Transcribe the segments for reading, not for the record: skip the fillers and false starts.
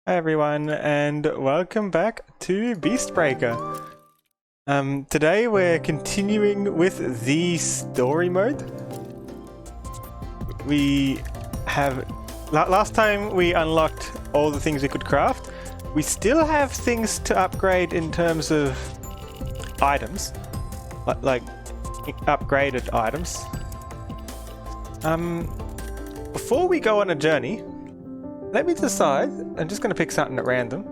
Hi everyone, and welcome back to Beastbreaker. Today we're continuing with the story mode. We have... Last time we unlocked all the things we could craft. We still have things to upgrade in terms of items. Like upgraded items. Before we go on a journey, let me decide. I'm just going to pick something at random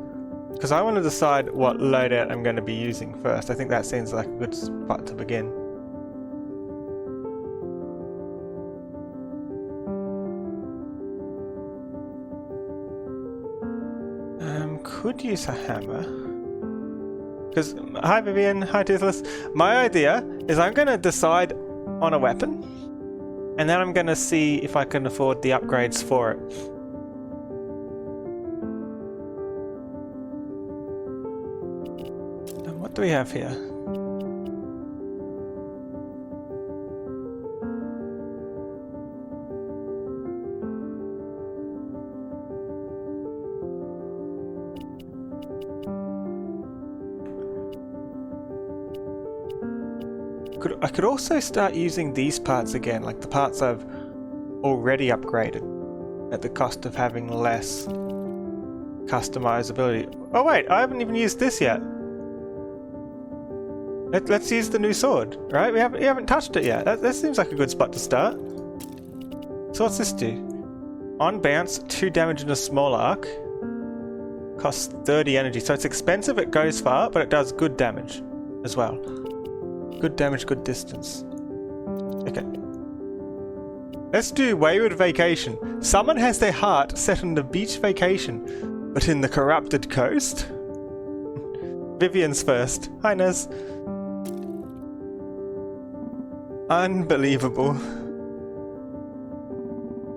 because I want to decide what loadout I'm going to be using first. I think that seems like a good spot to begin. Could use a hammer. Because, hi Vivian, hi Toothless. My idea is I'm going to decide on a weapon and then I'm going to see if I can afford the upgrades for it. What do we have here? I could also start using these parts again, like the parts I've already upgraded, at the cost of having less customizability. Oh wait, I haven't even used this yet. Let's use the new sword, right? We haven't touched it yet. That seems like a good spot to start. So what's this do? On bounce, 2 damage in a small arc. Costs 30 energy. So it's expensive, it goes far, but it does good damage as well. Good damage, good distance. Okay. Let's do Wayward Vacation. Someone has their heart set on the beach vacation, but in the corrupted coast? Vivian's first. Hi, Nez. Unbelievable.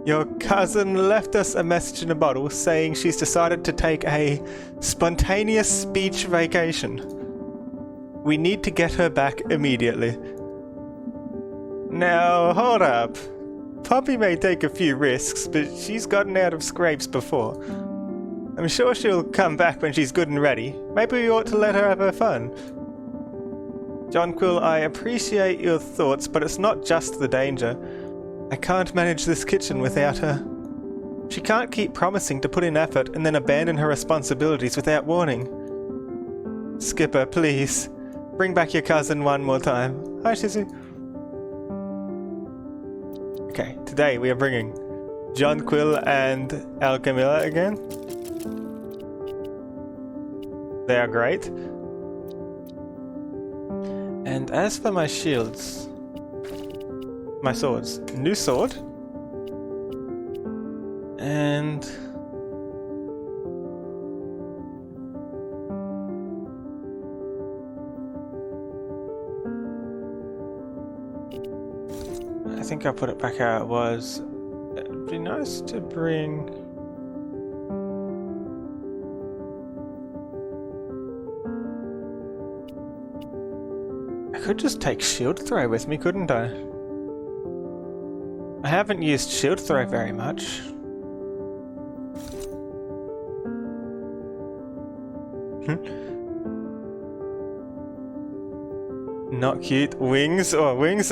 Your cousin left us a message in a bottle saying she's decided to take a spontaneous beach vacation. We need to get her back immediately. Now, hold up. Poppy may take a few risks, but she's gotten out of scrapes before. I'm sure she'll come back when she's good and ready. Maybe we ought to let her have her fun. Jonquil, I appreciate your thoughts, but it's not just the danger. I can't manage this kitchen without her. She can't keep promising to put in effort and then abandon her responsibilities without warning. Skipper, please. Bring back your cousin one more time. Hi, Shizu. Okay, today we are bringing Jonquil and Alchemilla again. They are great. And as for my shields, my swords, new sword, and I think I'll put it back how it was. It'd be nice to bring... I could just take shield throw with me, couldn't I? I haven't used shield throw very much. Not cute. Wings? Oh, wings?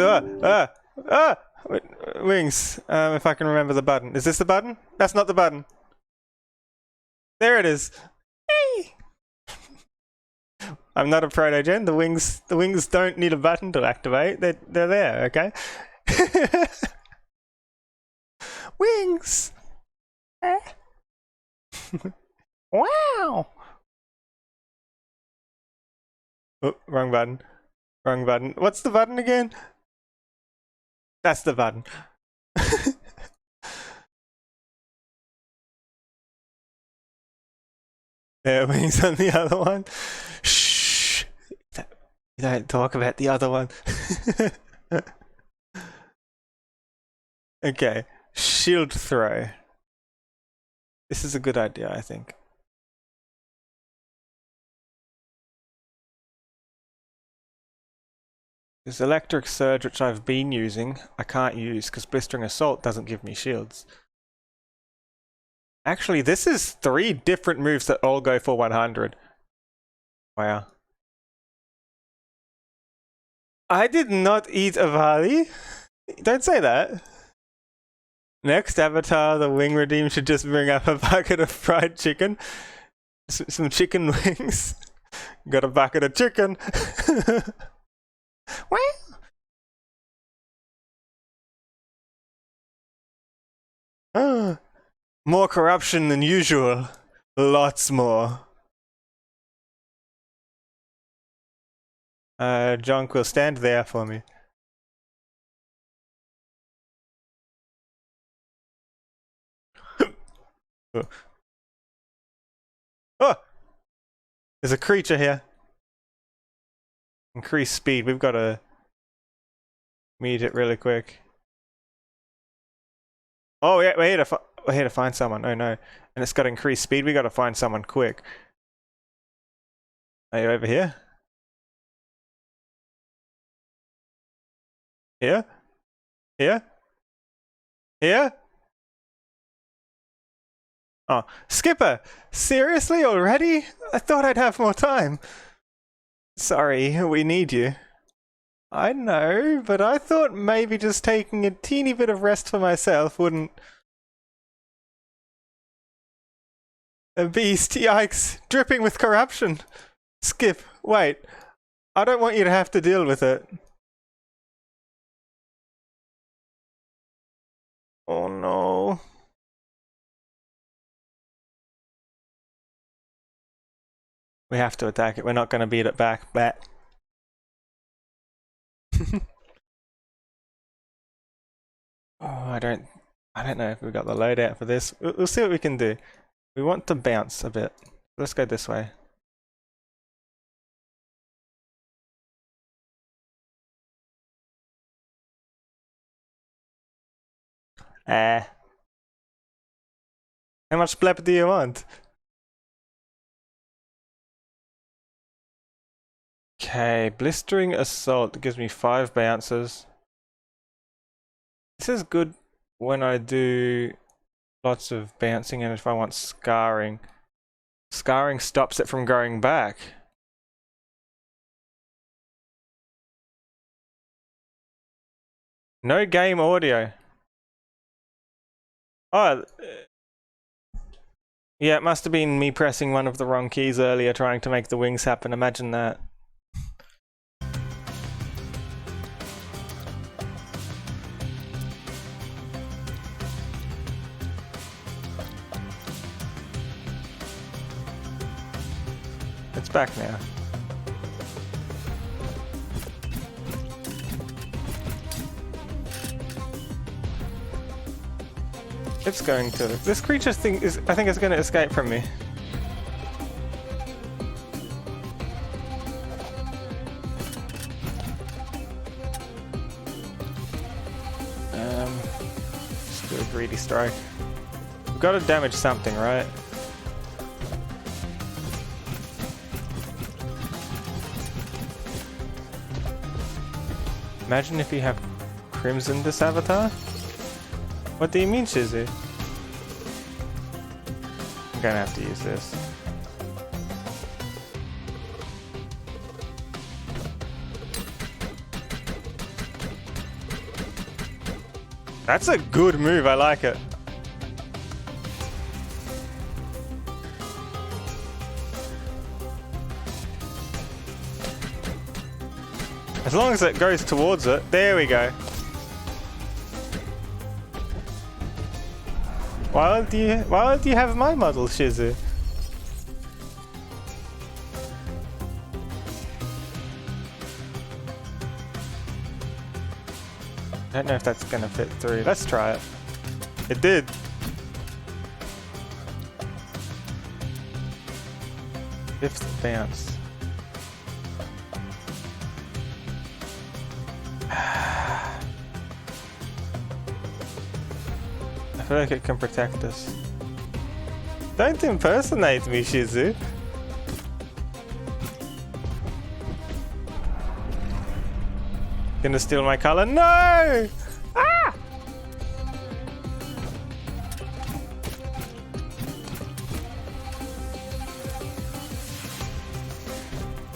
Wings. If I can remember the button. Is this the button? That's not the button. There it is. Hey! I'm not a proto-gen. The wings don't need a button to activate. They're there, okay? Wings! Wow! Oh, wrong button. Wrong button. What's the button again? That's the button. There, wings on the other one. Shh! Don't talk about the other one. Okay, shield throw. This is a good idea, I think. This electric surge, which I've been using, I can't use because blistering assault doesn't give me shields. Actually, this is 3 different moves that all go for 100. Wow. I did not eat Avali. Don't say that. Next avatar, the wing redeem should just bring up a bucket of fried chicken. Some chicken wings. Got a bucket of chicken. More corruption than usual. Lots more. Jonk will stand there for me. Oh! There's a creature here. Increase speed. We've got to meet it really quick. Oh yeah, we're here to find someone. Oh no. And it's got increased speed. We got to find someone quick. Are you over here? Here? Here? Here? Oh, Skipper! Seriously already? I thought I'd have more time. Sorry, we need you. I know, but I thought maybe just taking a teeny bit of rest for myself wouldn't... A beast, yikes, dripping with corruption. Skip, wait. I don't want you to have to deal with it. Oh no. We have to attack it. We're not going to beat it back. Bat. Oh, I don't know if we've got the loadout for this. We'll see what we can do. We want to bounce a bit. Let's go this way. How much blep do you want? Okay, blistering assault gives me 5 bounces. This is good when I do lots of bouncing, and if I want scarring. Scarring stops it from going back. No game audio. Oh, yeah, it must have been me pressing one of the wrong keys earlier trying to make the wings happen. Imagine that. It's back now. It's going to. This creature thing is, I think, is going to escape from me. Just do a greedy strike. We've got to damage something, right? Imagine if you have Crimson this avatar. What do you mean, Shizu? I'm gonna have to use this. That's a good move, I like it. As long as it goes towards it. There we go. Why do you have my model, Shizu? I don't know if that's gonna fit through. Let's try it. It did. Fifth bounce. I feel like it can protect us. Don't impersonate me, Shizu. Gonna steal my color? No! Ah!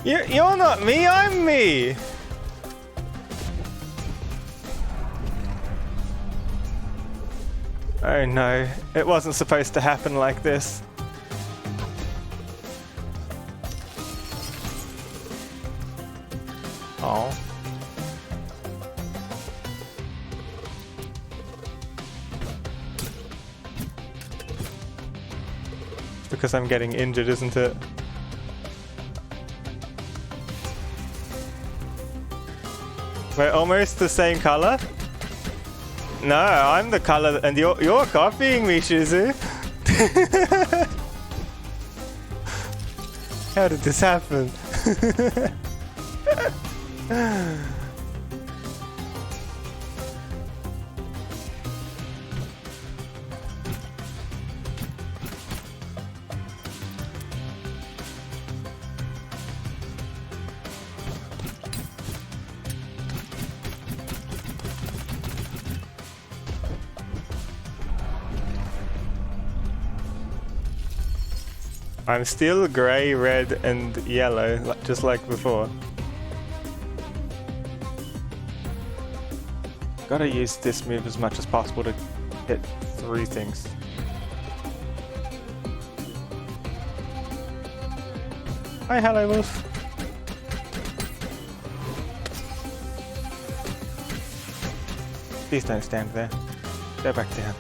You're not me, I'm me! Oh no, it wasn't supposed to happen like this. Oh. It's because I'm getting injured, isn't it? We're almost the same color? No, I'm the color and you're copying me, Shizu. How did this happen? I'm still grey, red, and yellow, just like before. Gotta use this move as much as possible to hit through things. Hi, hello, Wolf. Please don't stand there. Go back down.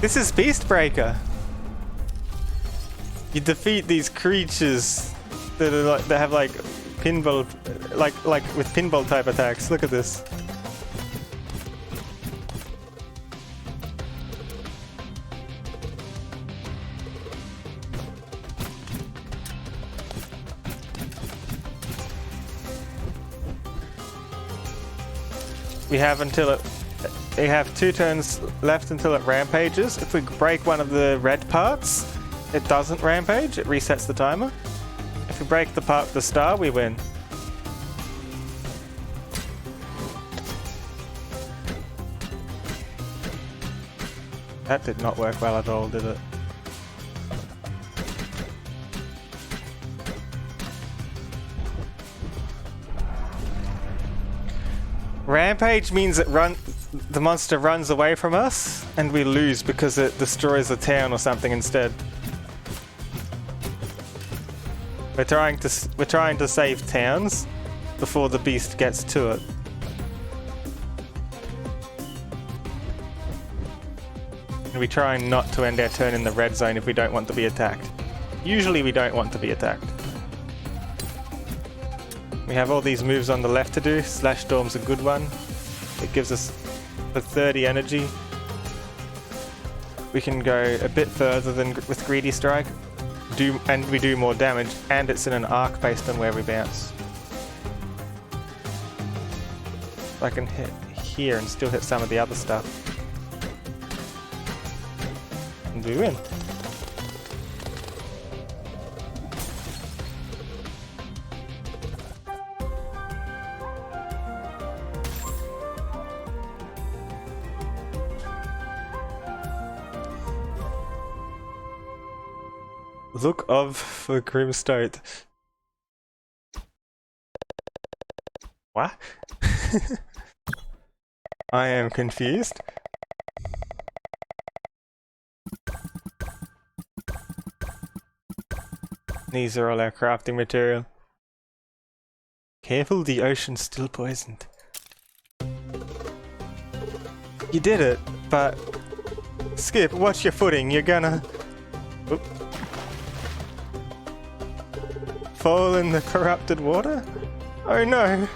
This is Beastbreaker. You defeat these creatures that are like, that have like pinball, like with pinball type attacks. Look at this. We have 2 turns left until it rampages. If we break one of the red parts, it doesn't rampage, it resets the timer. If we break the part with the star, we win. That did not work well at all, did it? Rampage means the monster runs away from us, and we lose because it destroys a town or something instead. We're trying to save towns before the beast gets to it. And we try not to end our turn in the red zone if we don't want to be attacked. Usually we don't want to be attacked. We have all these moves on the left to do. Slash Storm's a good one. It gives us the 30 energy. We can go a bit further than with Greedy Strike. And we do more damage, and it's in an arc based on where we bounce. I can hit here and still hit some of the other stuff. And we win. Look of for Grimstone. What? I am confused. These are all our crafting material. Careful, the ocean's still poisoned. You did it, but Skip, watch your footing. You're gonna fall in the corrupted water? Oh no!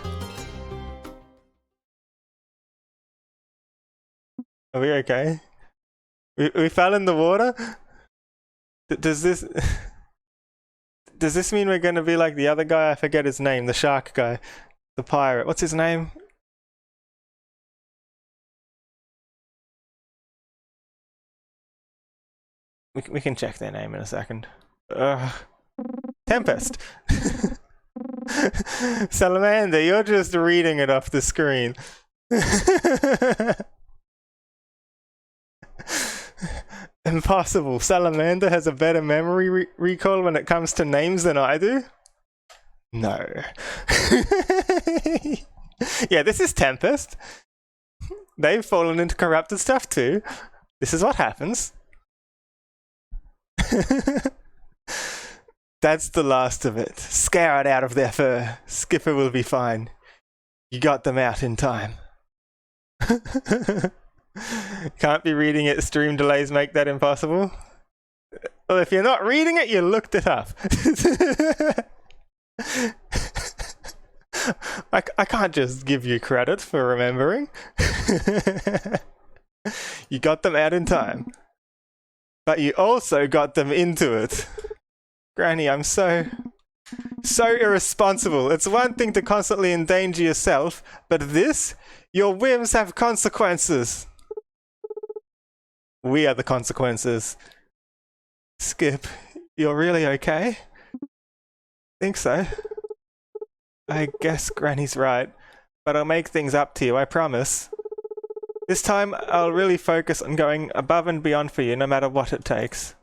Are we okay? We fell in the water? Does this mean we're gonna be like the other guy? I forget his name, the shark guy. The pirate. What's his name? We can check their name in a second. Tempest! Salamander, you're just reading it off the screen. Impossible. Salamander has a better memory recall when it comes to names than I do? No. Yeah, this is Tempest. They've fallen into corrupted stuff too. This is what happens. That's the last of it. Scare it out of their fur. Skipper will be fine. You got them out in time. Can't be reading it. Stream delays make that impossible. Well, if you're not reading it, you looked it up. I can't just give you credit for remembering. You got them out in time. But you also got them into it. Granny, I'm so irresponsible. It's one thing to constantly endanger yourself, but this, your whims have consequences. We are the consequences. Skip, you're really okay? Think so? I guess Granny's right, but I'll make things up to you, I promise. This time, I'll really focus on going above and beyond for you, no matter what it takes.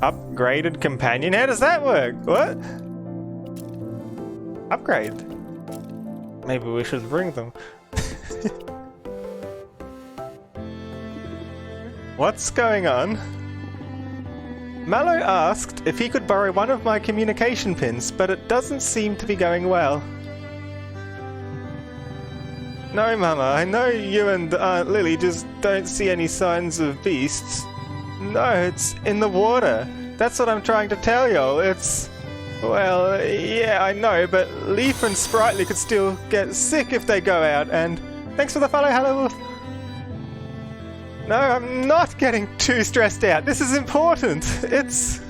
Upgraded companion? How does that work? What? Upgrade? Maybe we should bring them. What's going on? Mallow asked if he could borrow one of my communication pins, but it doesn't seem to be going well. No, Mama, I know you and Aunt Lily just don't see any signs of beasts. No, it's in the water. That's what I'm trying to tell y'all. It's... well, yeah, I know, but Leaf and Sprightly could still get sick if they go out, and... thanks for the follow, Hello Wolf. No, I'm not getting too stressed out. This is important. It's...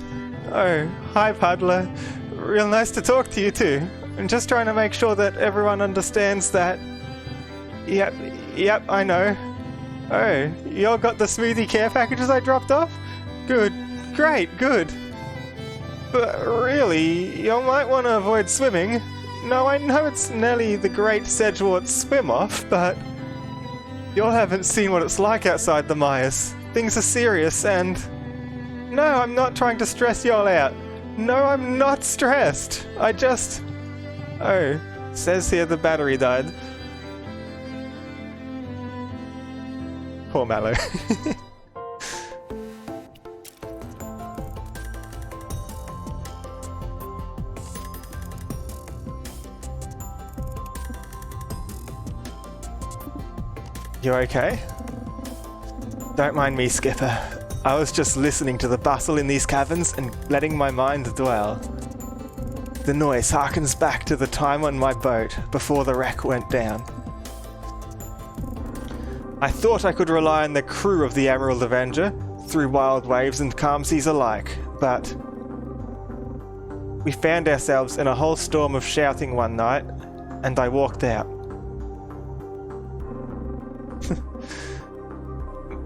oh, hi, Puddler. Real nice to talk to you, too. I'm just trying to make sure that everyone understands that... Yep, I know. Oh, y'all got the smoothie care packages I dropped off? Good. Great, good. But really, y'all might want to avoid swimming. No, I know it's Nelly the Great Sedgeworth swim-off, but... y'all haven't seen what it's like outside the Myers. Things are serious and... no, I'm not trying to stress y'all out. No, I'm not stressed. I just... oh, says here the battery died. Poor Mallow. You okay? Don't mind me, Skipper. I was just listening to the bustle in these caverns and letting my mind dwell. The noise harkens back to the time on my boat before the wreck went down. I thought I could rely on the crew of the Emerald Avenger through wild waves and calm seas alike, but we found ourselves in a whole storm of shouting one night, and I walked out.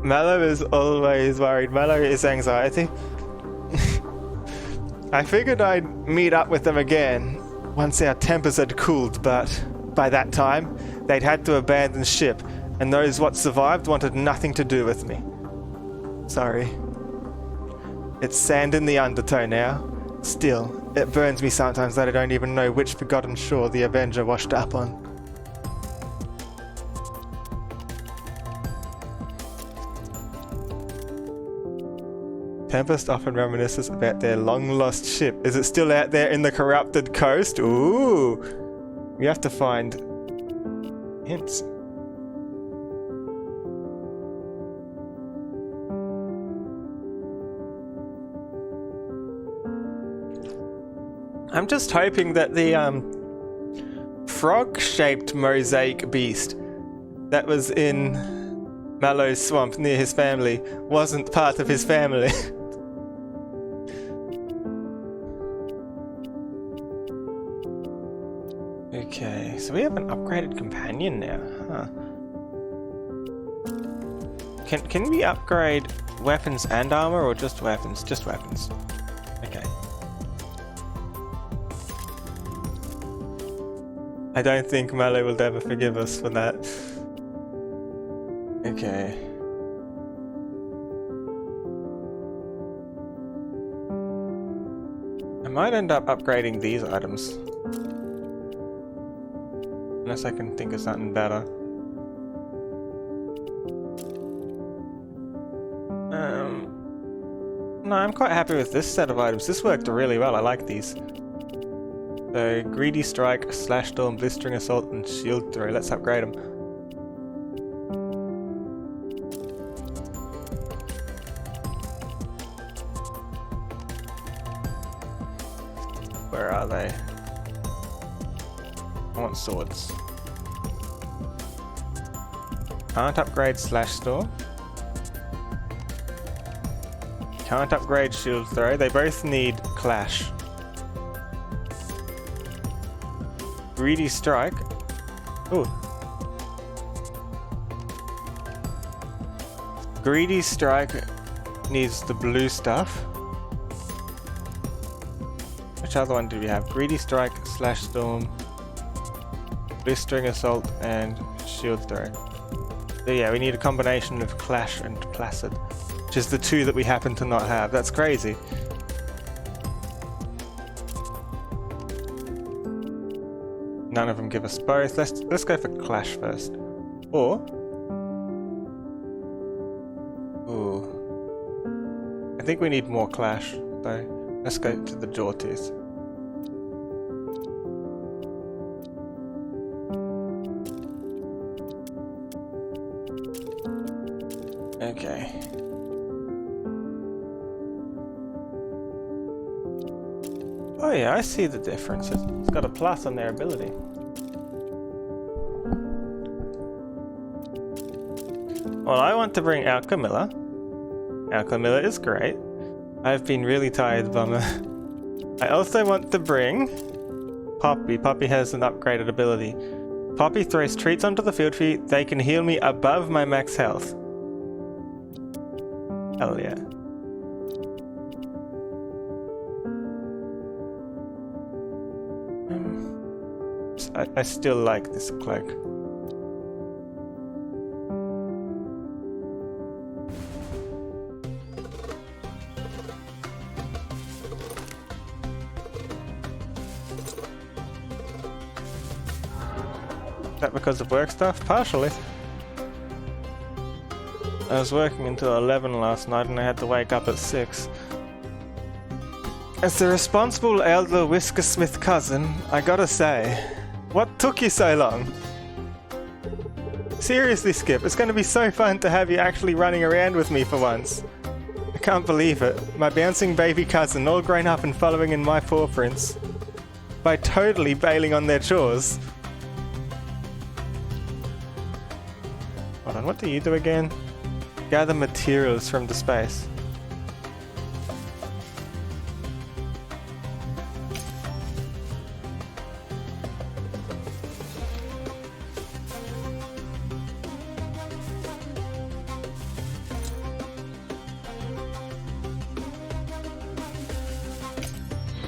Mallow is always worried. Mallow is anxiety. I figured I'd meet up with them again once our tempers had cooled, but by that time, they'd had to abandon ship, and those what survived wanted nothing to do with me. Sorry. It's sand in the undertow now. Still, it burns me sometimes that I don't even know which forgotten shore the Avenger washed up on. Tempest often reminisces about their long-lost ship. Is it still out there in the corrupted coast? Ooh! We have to find hints. I'm just hoping that the frog-shaped mosaic beast that was in Mallow's swamp near his family wasn't part of his family. Okay, so we have an upgraded companion now, huh? Can we upgrade weapons and armor, or just weapons? Just weapons. Okay. I don't think Mallow will ever forgive us for that. Okay. might end up upgrading these items. Unless I can think of something better. No, I'm quite happy with this set of items. This worked really well. I like these. So, Greedy Strike, Slash Storm, Blistering Assault, and Shield Throw. Let's upgrade them. Where are they? I want swords. Can't upgrade Slash Storm. Can't upgrade Shield Throw. They both need Clash. Greedy Strike. Ooh. Greedy Strike needs the blue stuff. Which other one do we have? Greedy Strike, Slash Storm, Blistering Assault, and Shield Throw. So yeah, we need a combination of Clash and Placid, which is the two that we happen to not have. That's crazy. None of them give us both. Let's go for Clash first. Or ooh. I think we need more Clash, so let's go to the Jawtooth. Okay. Oh yeah, I see the difference. It's got a plus on their ability. Well, I want to bring Alchemilla. Alchemilla is great. I've been really tired, bummer. I also want to bring Poppy. Poppy has an upgraded ability. Poppy throws treats onto the field for you. They can heal me above my max health. Hell yeah. I still like this cloak. Is that because of work stuff? Partially. I was working until 11 last night and I had to wake up at 6. As the responsible elder Whiskersmith cousin, I gotta say, what took you so long? Seriously, Skip, it's gonna be so fun to have you actually running around with me for once. I can't believe it. My bouncing baby cousin, all grown up and following in my footprints, by totally bailing on their chores. Hold on, what do you do again? Gather materials from the space.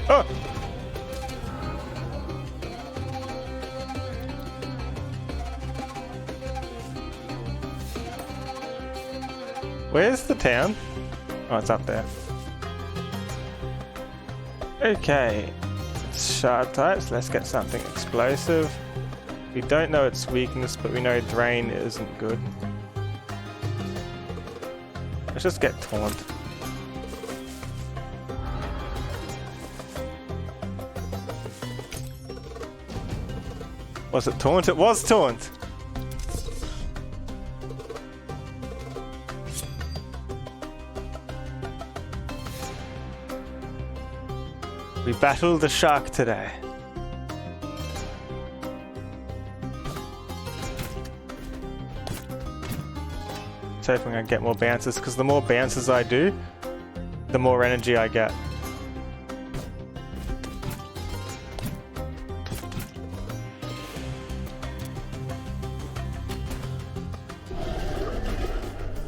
Oh! Where's the town? Oh, it's up there. Okay. It's shard types. Let's get something explosive. We don't know its weakness, but we know Drain isn't good. Let's just get Taunt. Was it Taunt? It was Taunt! We battled the shark today. Just hoping I get more bounces, because the more bounces I do, the more energy I get.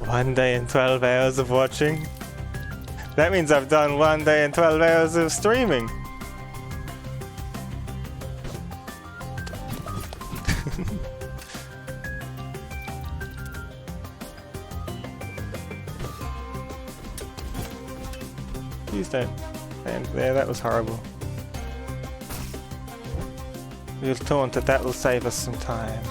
One day and 12 hours of watching. That means I've done 1 day and 12 hours of streaming. Please don't. And there, that was horrible. We'll taunt it, that will save us some time.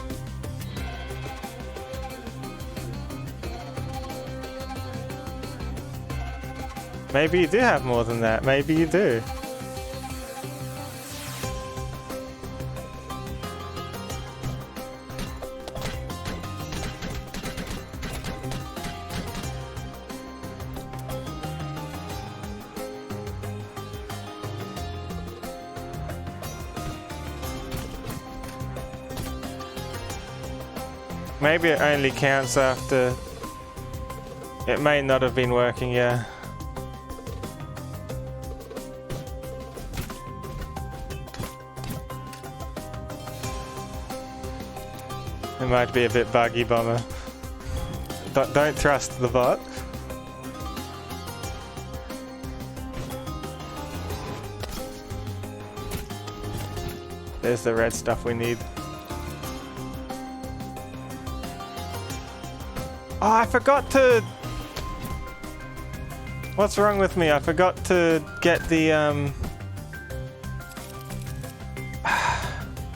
Maybe you do have more than that, maybe you do. Maybe it only counts after... It may not have been working, yeah. It might be a bit buggy, Bomber. Don't trust the bot. There's the red stuff we need. Oh, I forgot to... What's wrong with me? I forgot to get the,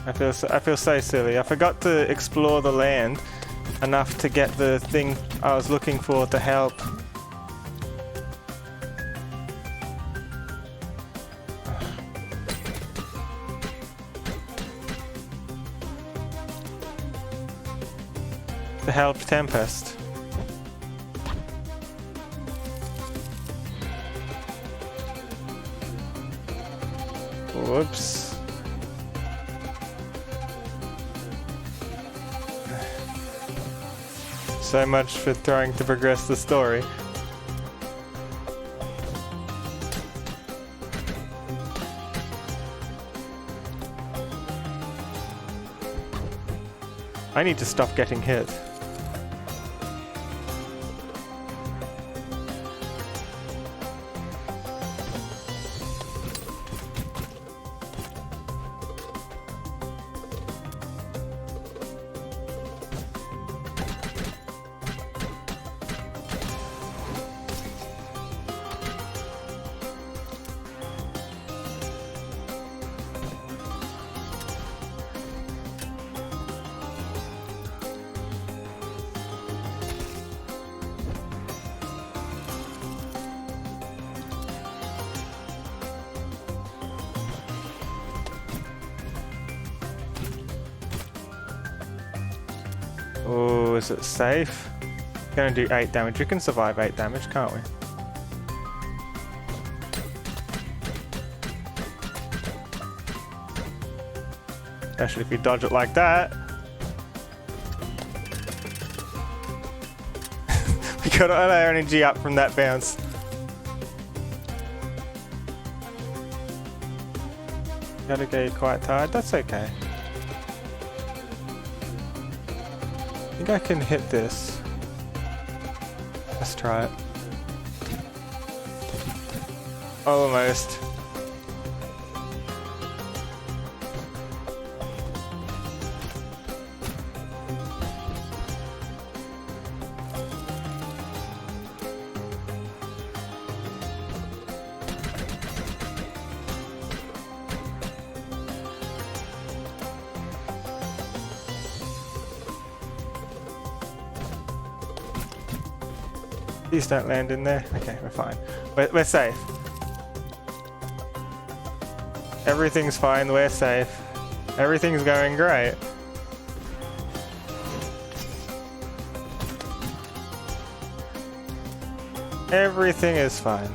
I feel so silly. I forgot to explore the land enough to get the thing I was looking for to help. To help Tempest. Whoops. So much for trying to progress the story. I need to stop getting hit. Oh, is it safe? Gonna do 8 damage. We can survive 8 damage, can't we? Especially if you dodge it like that. We got all our energy up from that bounce. Gotta get quite tired. That's okay. I think I can hit this. Let's try it. Almost. Please don't land in there. Okay, we're fine. We're safe. Everything's fine, we're safe. Everything's going great. Everything is fine.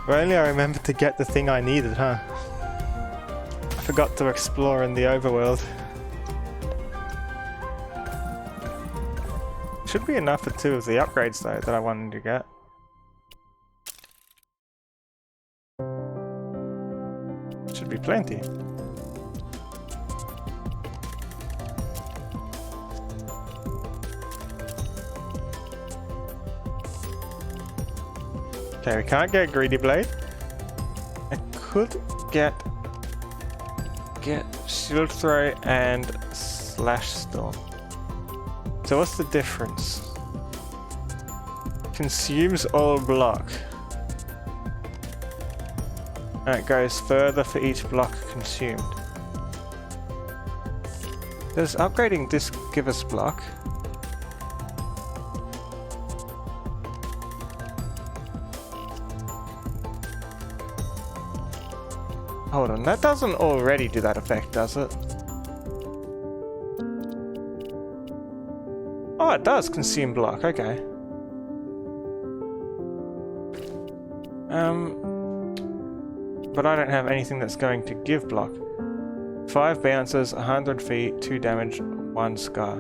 If only I remembered to get the thing I needed, huh? I forgot to explore in the overworld. Should be enough for 2 of the upgrades though that I wanted to get. Should be plenty. Okay, we can't get Greedy Blade. I could get Shield Throw and Slash Storm. So what's the difference? Consumes all block. And it goes further for each block consumed. Does upgrading this give us block? Hold on, that doesn't already do that effect, does it? Oh, it does consume block, okay. But I don't have anything that's going to give block. 5 bounces, 100 feet, 2 damage, 1 scar.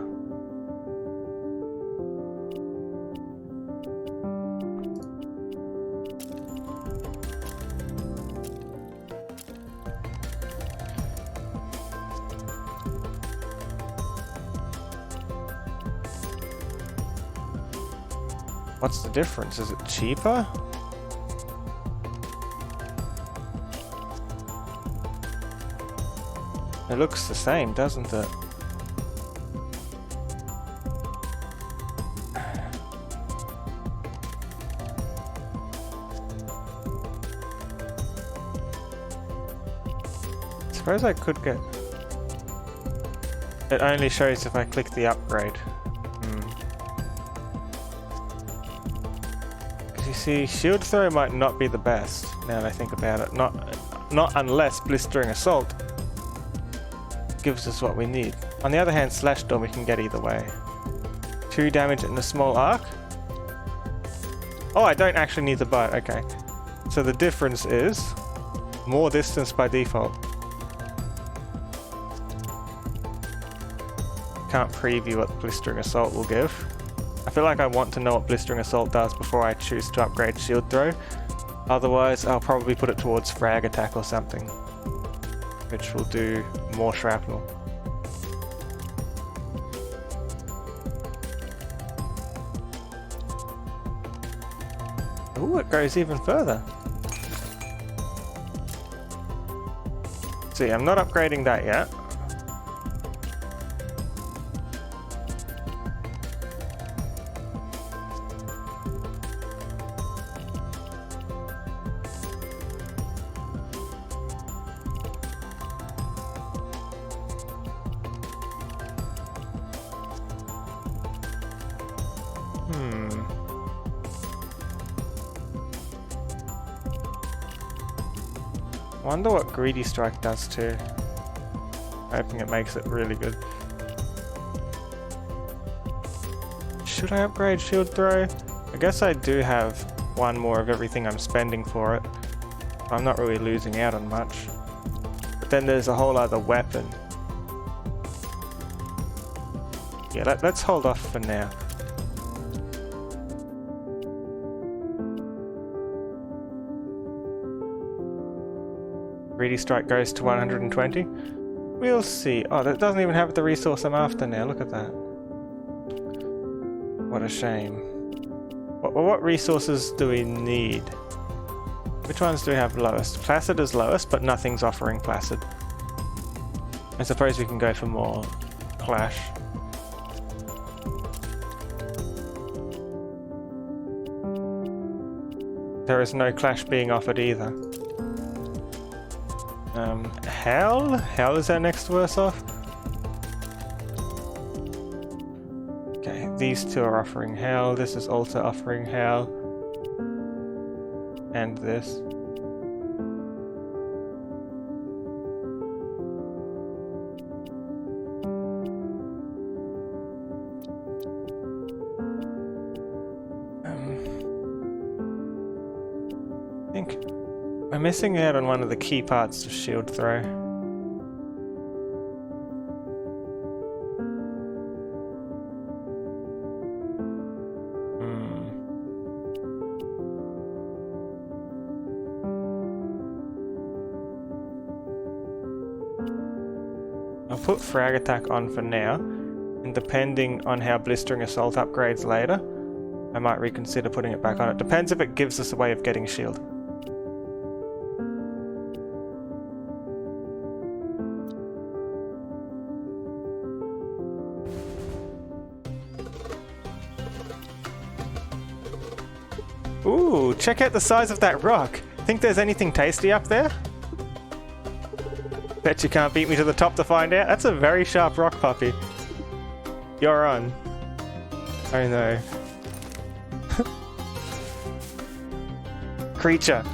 What's the difference? Is it cheaper? It looks the same, doesn't it? Suppose I could get... It only shows if I click the upgrade. Because you see, Shield Throw might not be the best, now that I think about it. Not unless Blistering Assault gives us what we need. On the other hand, Slash Storm we can get either way. 2 damage in a small arc. Oh, I don't actually need the bow, okay. So the difference is more distance by default. Can't preview what Blistering Assault will give. I feel like I want to know what Blistering Assault does before I choose to upgrade Shield Throw. Otherwise, I'll probably put it towards Frag Attack or something, which will do more shrapnel. Ooh, it goes even further. See, I'm not upgrading that yet. I wonder what Greedy Strike does too. Hoping it makes it really good. Should I upgrade Shield Throw? I guess I do have one more of everything I'm spending for it. I'm not really losing out on much. But then there's a whole other weapon. Yeah, let's hold off for now. Greedy Strike goes to 120. We'll see. Oh, that doesn't even have the resource I'm after now. Look at that. What a shame. What resources do we need? Which ones do we have lowest? Placid is lowest, but nothing's offering Placid. I suppose we can go for more Clash. There is no Clash being offered either. Hell? Hell is our next worse off? Okay, these two are offering Hell, this is also offering Hell. And this. I think we're missing out on one of the key parts of Shield Throw. I'll put Frag Attack on for now, and depending on how Blistering Assault upgrades later, I might reconsider putting it back on. It depends if it gives us a way of getting shield. Ooh, check out the size of that rock. Think there's anything tasty up there? Bet you can't beat me to the top to find out. That's a very sharp rock, puppy. You're on. Oh no. Creature.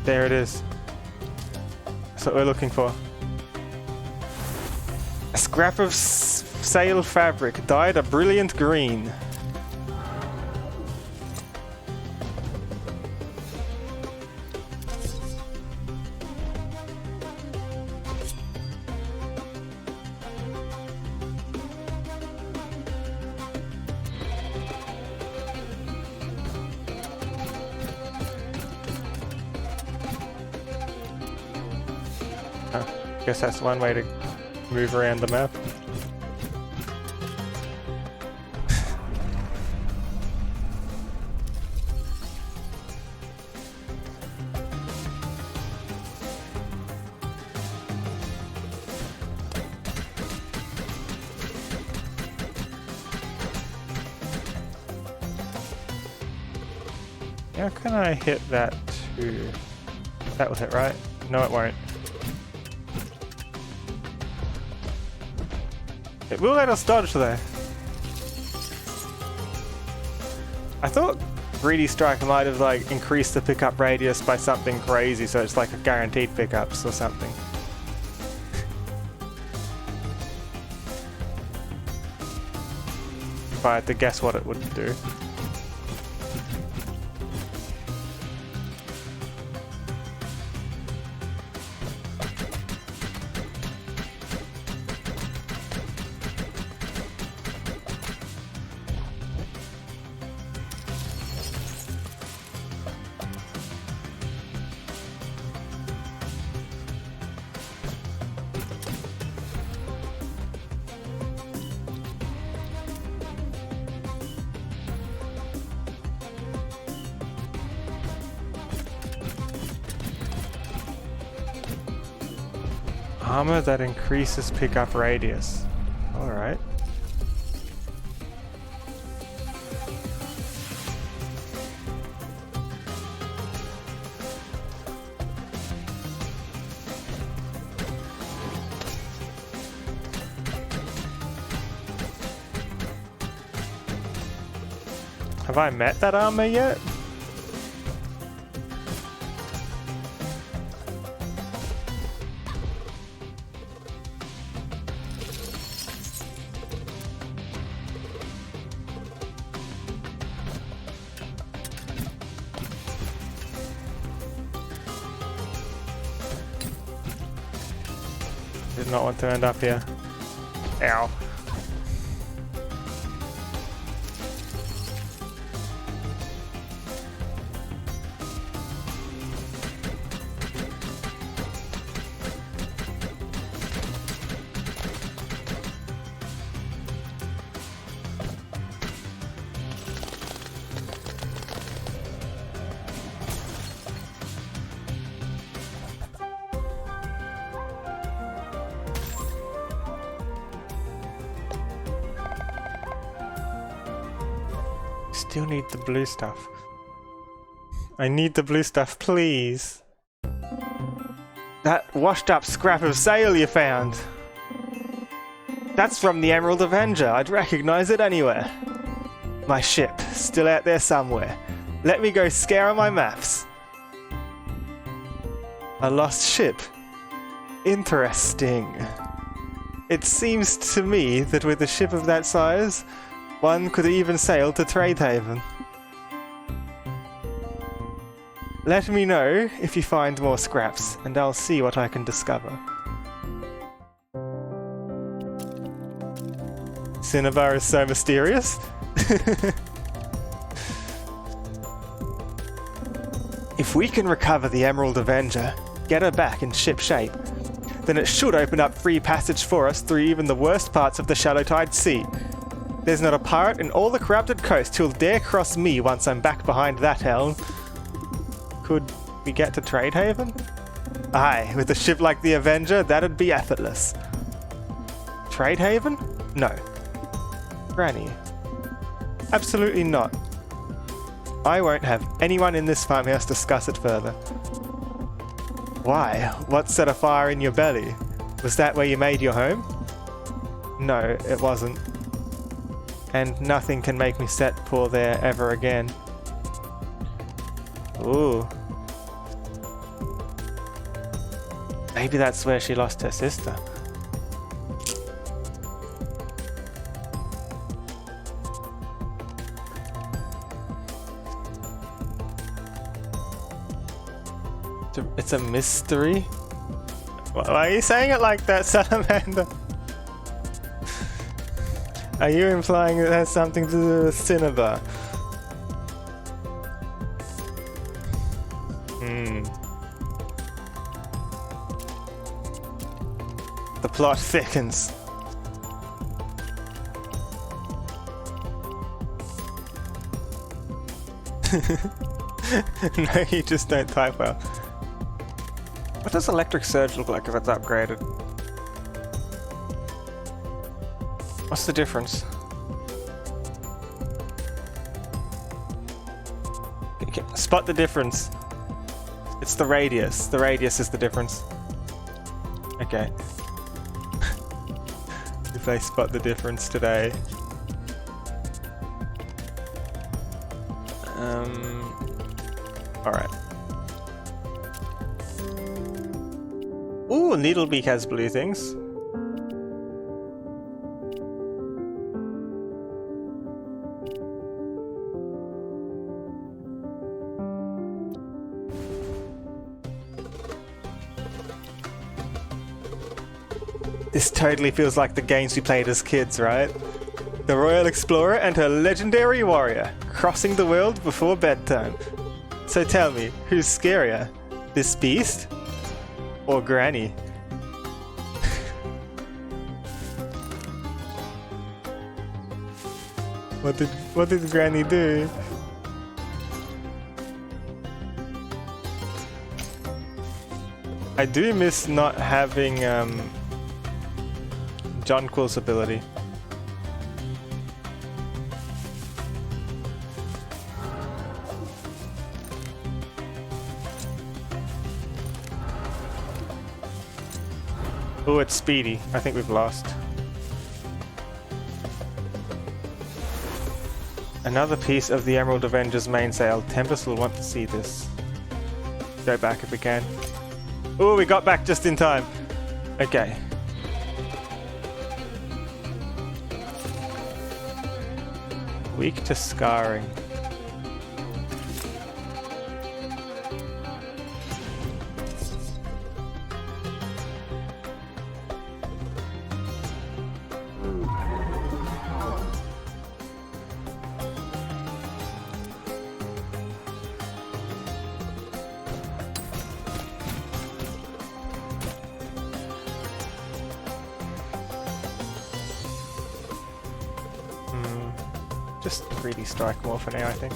There it is. That's what we're looking for. A scrap of sail fabric dyed a brilliant green. Guess that's one way to move around the map. How can I hit that too? That will hit, right? No, it won't. It will let us dodge though. I thought Greedy Strike might have like increased the pickup radius by something crazy, so it's like a guaranteed pickups or something. If I had to guess what it would do. Armor that increases pickup radius. Alright. Have I met that armor yet? Did not want to end up here. Ow. Still need the blue stuff. I need the blue stuff, please. That washed up scrap of sail you found. That's from the Emerald Avenger. I'd recognize it anywhere. My ship, still out there somewhere. Let me go scour my maps. A lost ship. Interesting. It seems to me that with a ship of that size, one could even sail to Tradehaven. Let me know if you find more scraps, and I'll see what I can discover. Cinnabar is so mysterious. If we can recover the Emerald Avenger, get her back in ship shape, then it should open up free passage for us through even the worst parts of the Shadowtide Sea. There's not a pirate in all the Corrupted Coast who'll dare cross me once I'm back behind that helm. Could we get to Tradehaven? Aye, with a ship like the Avenger, that'd be effortless. Tradehaven? No. Granny? Absolutely not. I won't have anyone in this farmhouse discuss it further. Why? What set a fire in your belly? Was that where you made your home? No, it wasn't. And nothing can make me set poor there ever again. Ooh. Maybe that's where she lost her sister. It's a mystery? Why are you saying it like that, Salamander? Are you implying it has something to do with Cinnabar? The plot thickens. No, you just don't type well. What does Electric Surge look like if it's upgraded? What's the difference? Okay, spot the difference. It's the radius. The radius is the difference. Okay. If I spot the difference today. Alright. Ooh, Needlebeak has blue things. This totally feels like the games we played as kids, right? The Royal Explorer and her legendary warrior, crossing the world before bedtime. So tell me, who's scarier? This beast? Or Granny? What did Granny do? I do miss not having Jonquil's ability. Oh, it's Speedy. I think we've lost. Another piece of the Emerald Avenger's mainsail. Tempest will want to see this. Go back if we can. Oh, we got back just in time. Okay. Weak to scarring. Just 3D strike more for now, I think.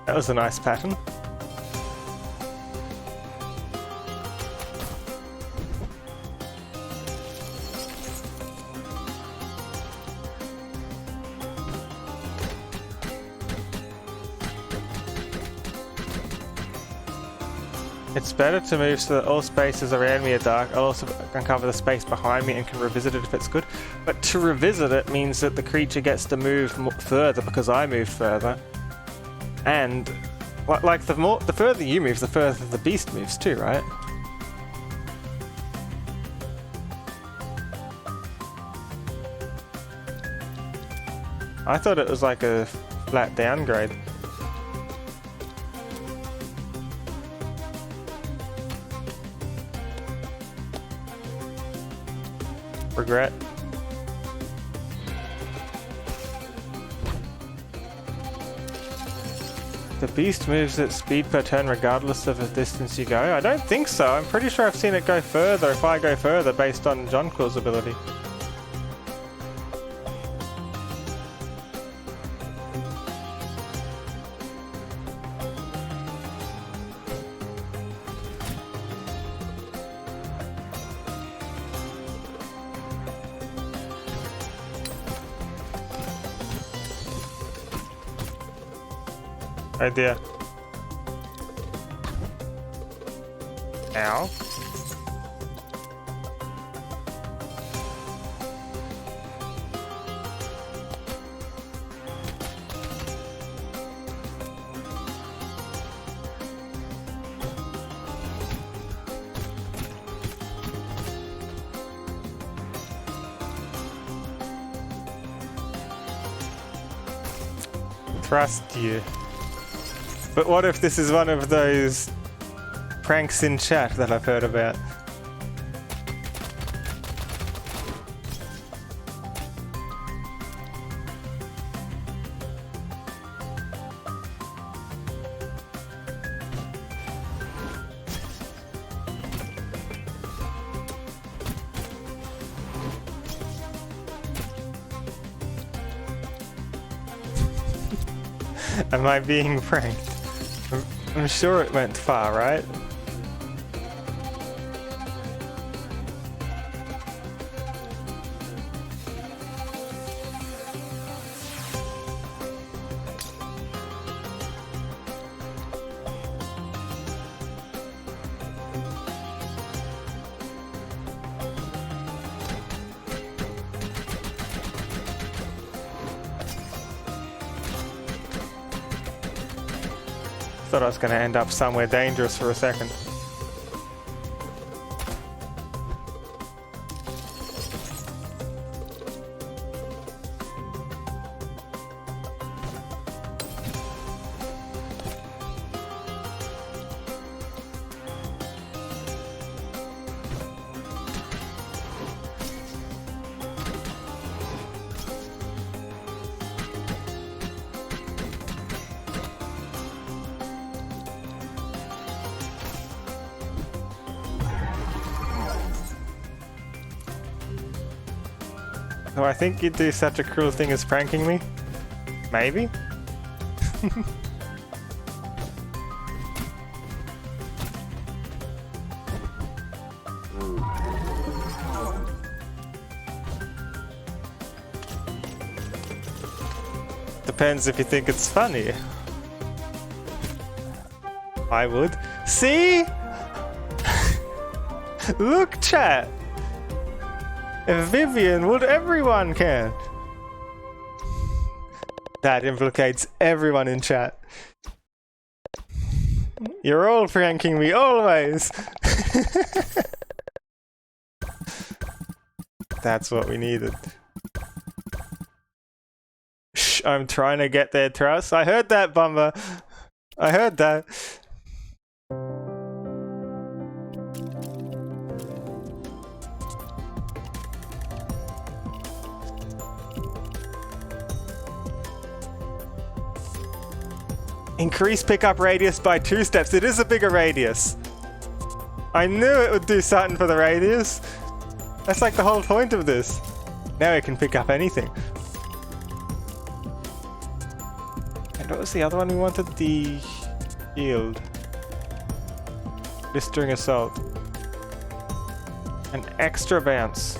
That was a nice pattern. It's better to move so that all spaces around me are dark. I'll also uncover the space behind me and can revisit it if it's good. But to revisit it means that the creature gets to move further because I moved further. And like the further you move, the further the beast moves too, right? I thought it was like a flat downgrade. regret. The beast moves at speed per turn regardless of the distance you go? I don't think so. I'm pretty sure I've seen it go further if I go further based on Jonquil's ability. Oh dear. Ow. Trust you. But what if this is one of those pranks in chat that I've heard about? Am I being pranked? I'm sure it went far, right? Thought I was going to end up somewhere dangerous for a second. Do I think you'd do such a cruel thing as pranking me? Maybe? Depends if you think it's funny. I would. See? Look, chat! If Vivian would, everyone can. That implicates everyone in chat. You're all pranking me, always. That's what we needed. Shh, I'm trying to get their trust. I heard that, Bummer. I heard that. Increase pickup radius by 2 steps. It is a bigger radius. I knew it would do something for the radius. That's like the whole point of this. Now it can pick up anything. And what was the other one we wanted? The shield. Blistering assault. An extra bounce.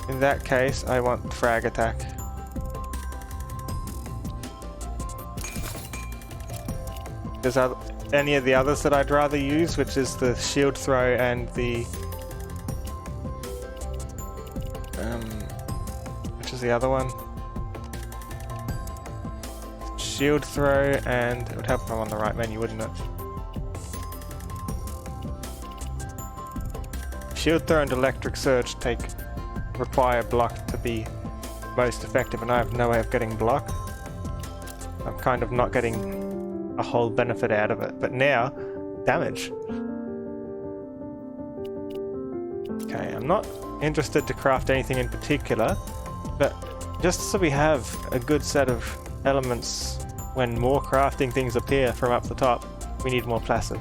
In that case, I want frag attack. There's any of the others that I'd rather use, which is the shield throw and the... which is the other one? Shield throw, and it would help if I'm on the right menu, wouldn't it? Shield throw and electric surge require block to be most effective, and I have no way of getting block. I'm kind of not getting a whole benefit out of it. But now, damage. Okay, I'm not interested to craft anything in particular, but just so we have a good set of elements when more crafting things appear from up the top, we need more placid.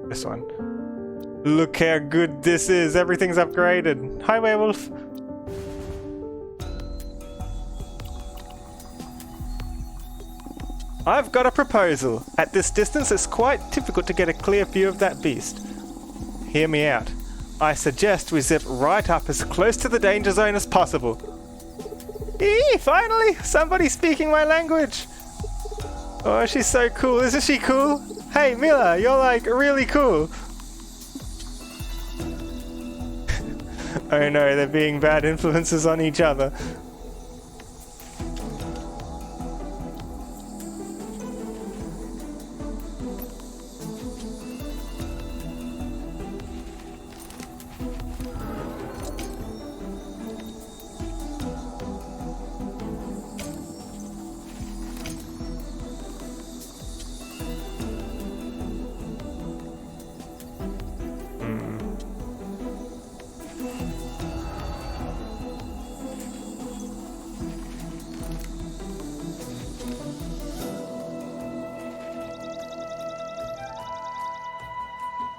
This one. Look how good this is. Everything's upgraded. Hi, werewolf. I've got a proposal. At this distance, it's quite difficult to get a clear view of that beast. Hear me out. I suggest we zip right up as close to the danger zone as possible. Eee, finally! Somebody speaking my language! Oh, she's so cool. Isn't she cool? Hey, Mila, you're like really cool. Oh no, they're being bad influences on each other.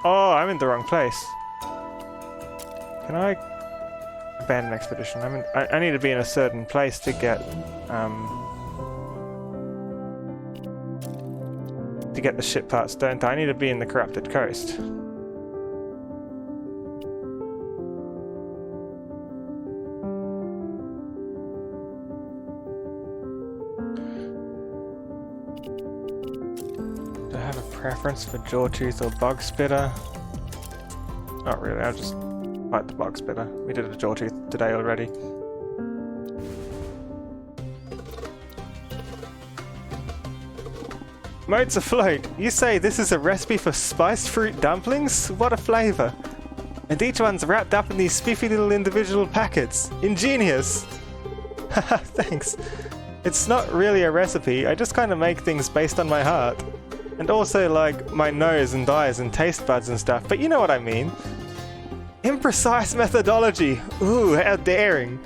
Oh, I'm in the wrong place. Can I abandon expedition? I need to be in a certain place to get the ship parts, don't I? I need to be in the corrupted coast. Preference for Jawtooth or Bug Spitter? Not really, I'll just fight the Bug Spitter. We did a Jawtooth today already. Moats afloat! You say this is a recipe for spiced fruit dumplings? What a flavour! And each one's wrapped up in these spiffy little individual packets. Ingenious! Haha, thanks. It's not really a recipe, I just kind of make things based on my heart. And also, like, my nose and eyes and taste buds and stuff, but you know what I mean. Imprecise methodology! Ooh, how daring!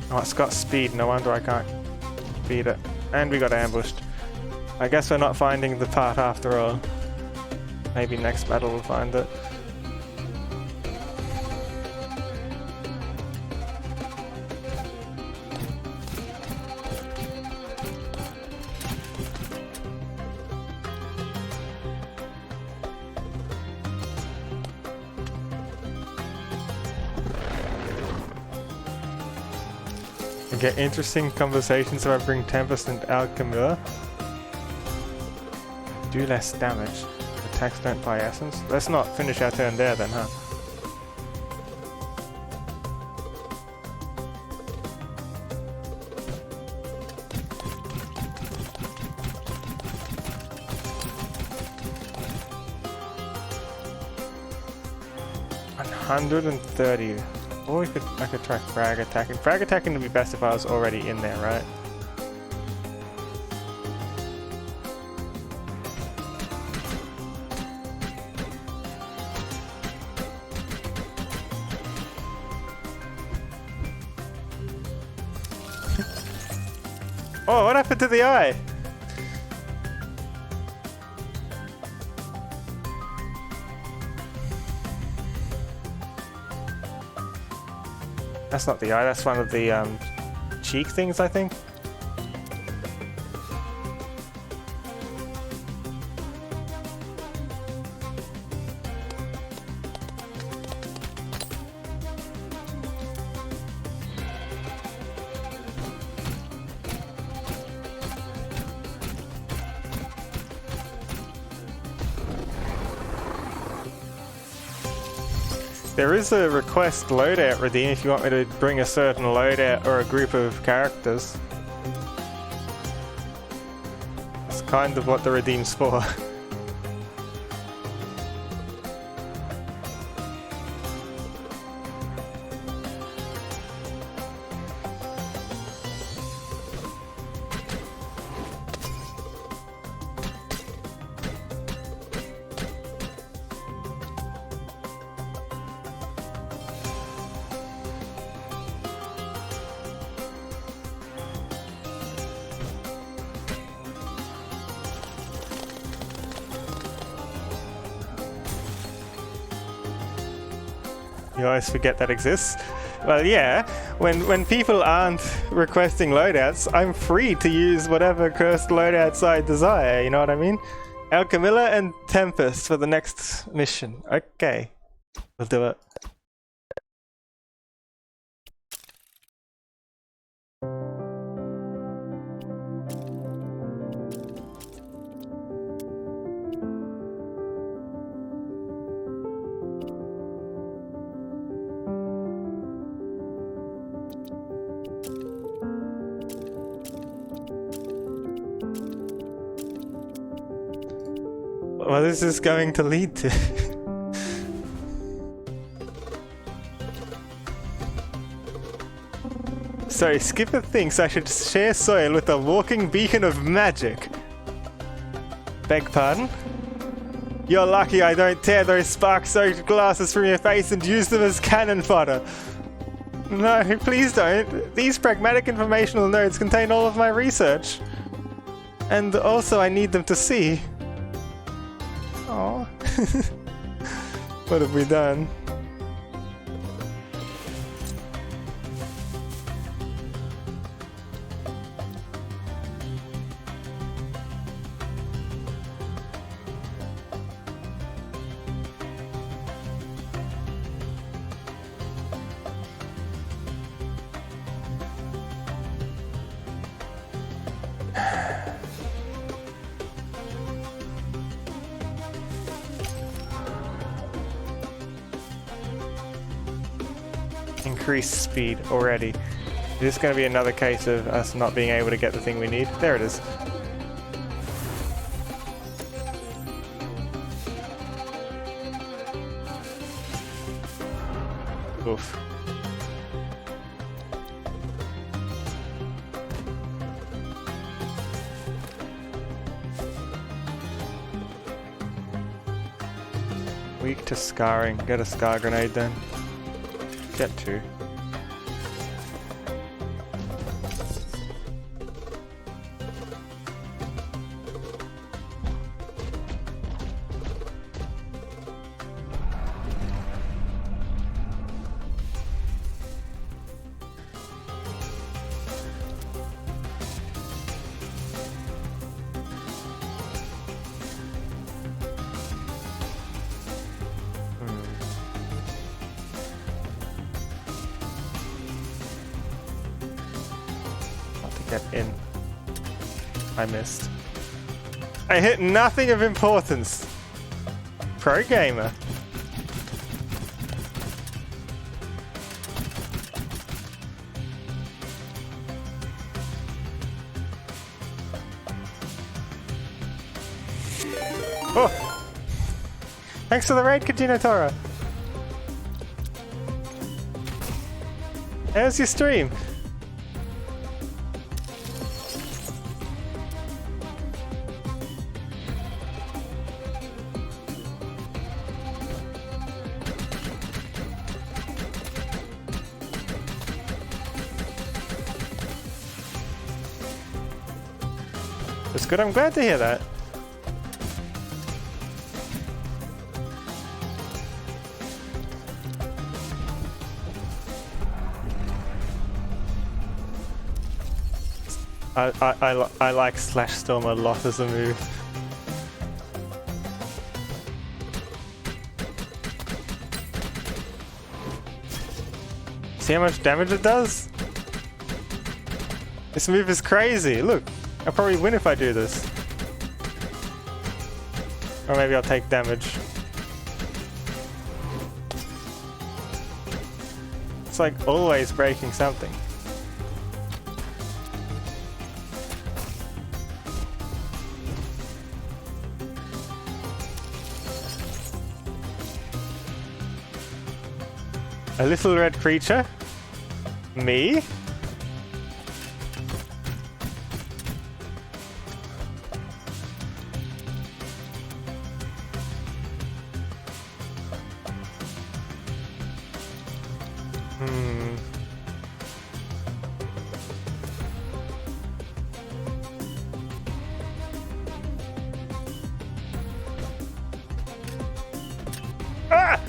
Oh, it's got speed, no wonder I can't beat it. And we got ambushed. I guess we're not finding the part after all. Maybe next battle we'll find it. Get interesting conversations if I bring Tempest and Alchemilla. Do less damage. Attacks don't buy essence. Let's not finish our turn there then, huh? $130. Or I could try frag attacking. Frag attacking would be best if I was already in there, right? Oh, what happened to the eye? That's not the eye, that's one of the cheek things, I think. There is a request loadout redeem if you want me to bring a certain loadout or a group of characters. It's kind of what the redeem's for. You always forget that exists. Well, yeah, when people aren't requesting loadouts, I'm free to use whatever cursed loadouts I desire, you know what I mean? El Camilla and Tempest for the next mission. Okay, we'll do it. What is this going to lead to? So, Skipper thinks I should share soil with a walking beacon of magic. Beg pardon? You're lucky I don't tear those spark-soaked glasses from your face and use them as cannon fodder. No, please don't. These pragmatic informational notes contain all of my research. And also I need them to see. Oh, what have we done? Increased speed already. Is this going to be another case of us not being able to get the thing we need? There it is. Oof. Weak to scarring. Get a scar grenade then. Get two. Get in. I missed. I hit nothing of importance. Pro gamer. Oh! Thanks for the raid, Kajina Tora. How's your stream? That's good, I'm glad to hear that. I like Slash Storm a lot as a move. See how much damage it does? This move is crazy, look! I'll probably win if I do this. Or maybe I'll take damage. It's like always breaking something. A little red creature? Me? Ah!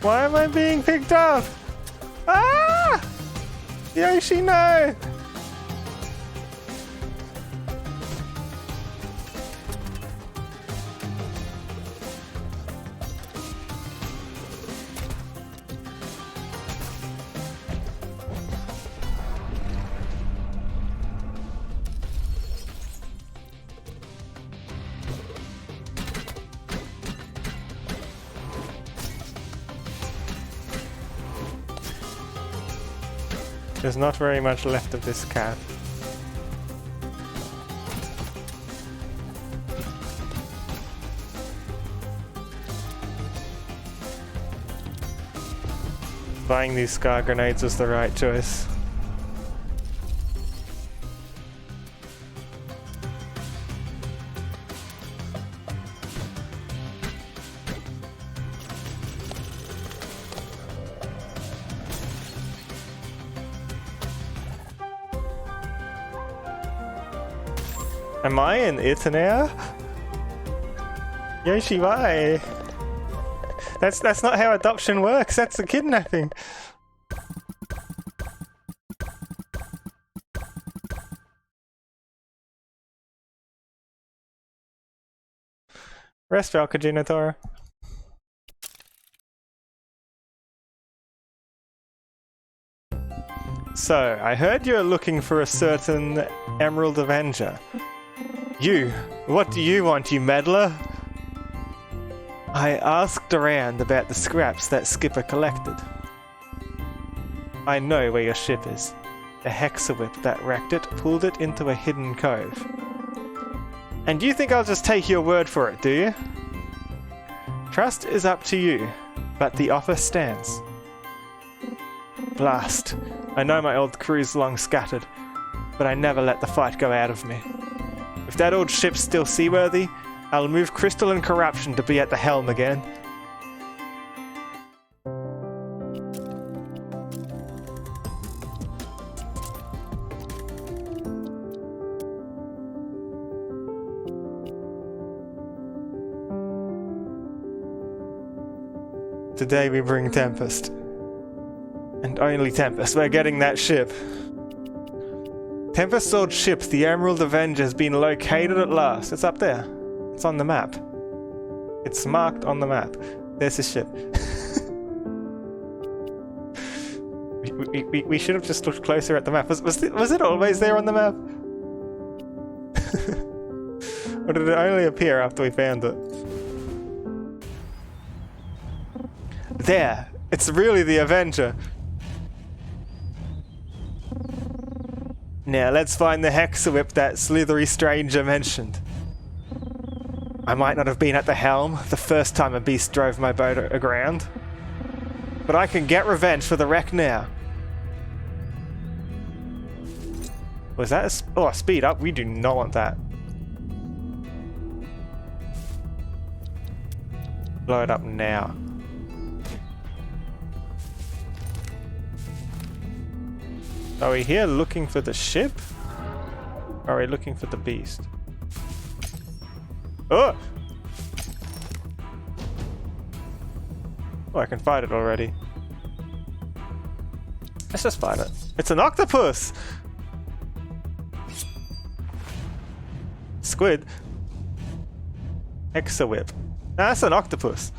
Why am I being picked up? Ah! Yoshi, no! There's not very much left of this cat. Buying these scar grenades was the right choice. Am I in it now? Yoshi, why? That's not how adoption works. That's a kidnapping. Rest well, Kajinatora. So, I heard you're looking for a certain Emerald Avenger. You! What do you want, you meddler? I asked around about the scraps that Skipper collected. I know where your ship is. The Hexawhip that wrecked it pulled it into a hidden cove. And you think I'll just take your word for it, do you? Trust is up to you, but the offer stands. Blast. I know my old crew's long scattered, but I never let the fight go out of me. If that old ship's still seaworthy, I'll move Crystal and Corruption to be at the helm again. Today we bring Tempest. And only Tempest. We're getting that ship. Tempest's old ship, the Emerald Avenger, has been located at last. It's up there. It's on the map. It's marked on the map. There's his ship. we should have just looked closer at the map. Was it always there on the map? Or did it only appear after we found it? There! It's really the Avenger! Now let's find the Hexawhip that slithery stranger mentioned. I might not have been at the helm the first time a beast drove my boat aground, but I can get revenge for the wreck now. Was that a speed up? We do not want that. Blow it up now. Are we here looking for the ship? Or are we looking for the beast? Oh! Oh, I can fight it already. Let's just fight it. It's an octopus! Squid. Hexawhip. Nah, that's an octopus.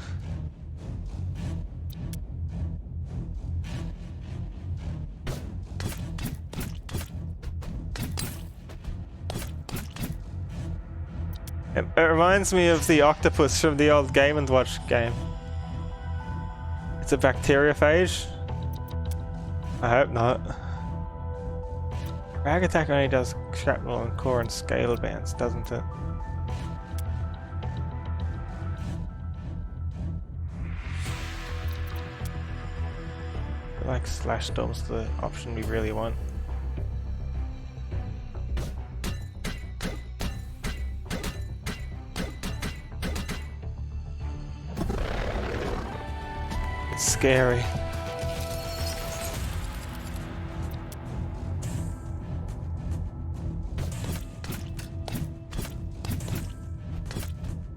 It reminds me of the octopus from the old Game & Watch game. It's a bacteriophage. I hope not. Rag attack only does shrapnel and core and scale bands, doesn't it? I feel like slash storm's the option we really want. It's scary.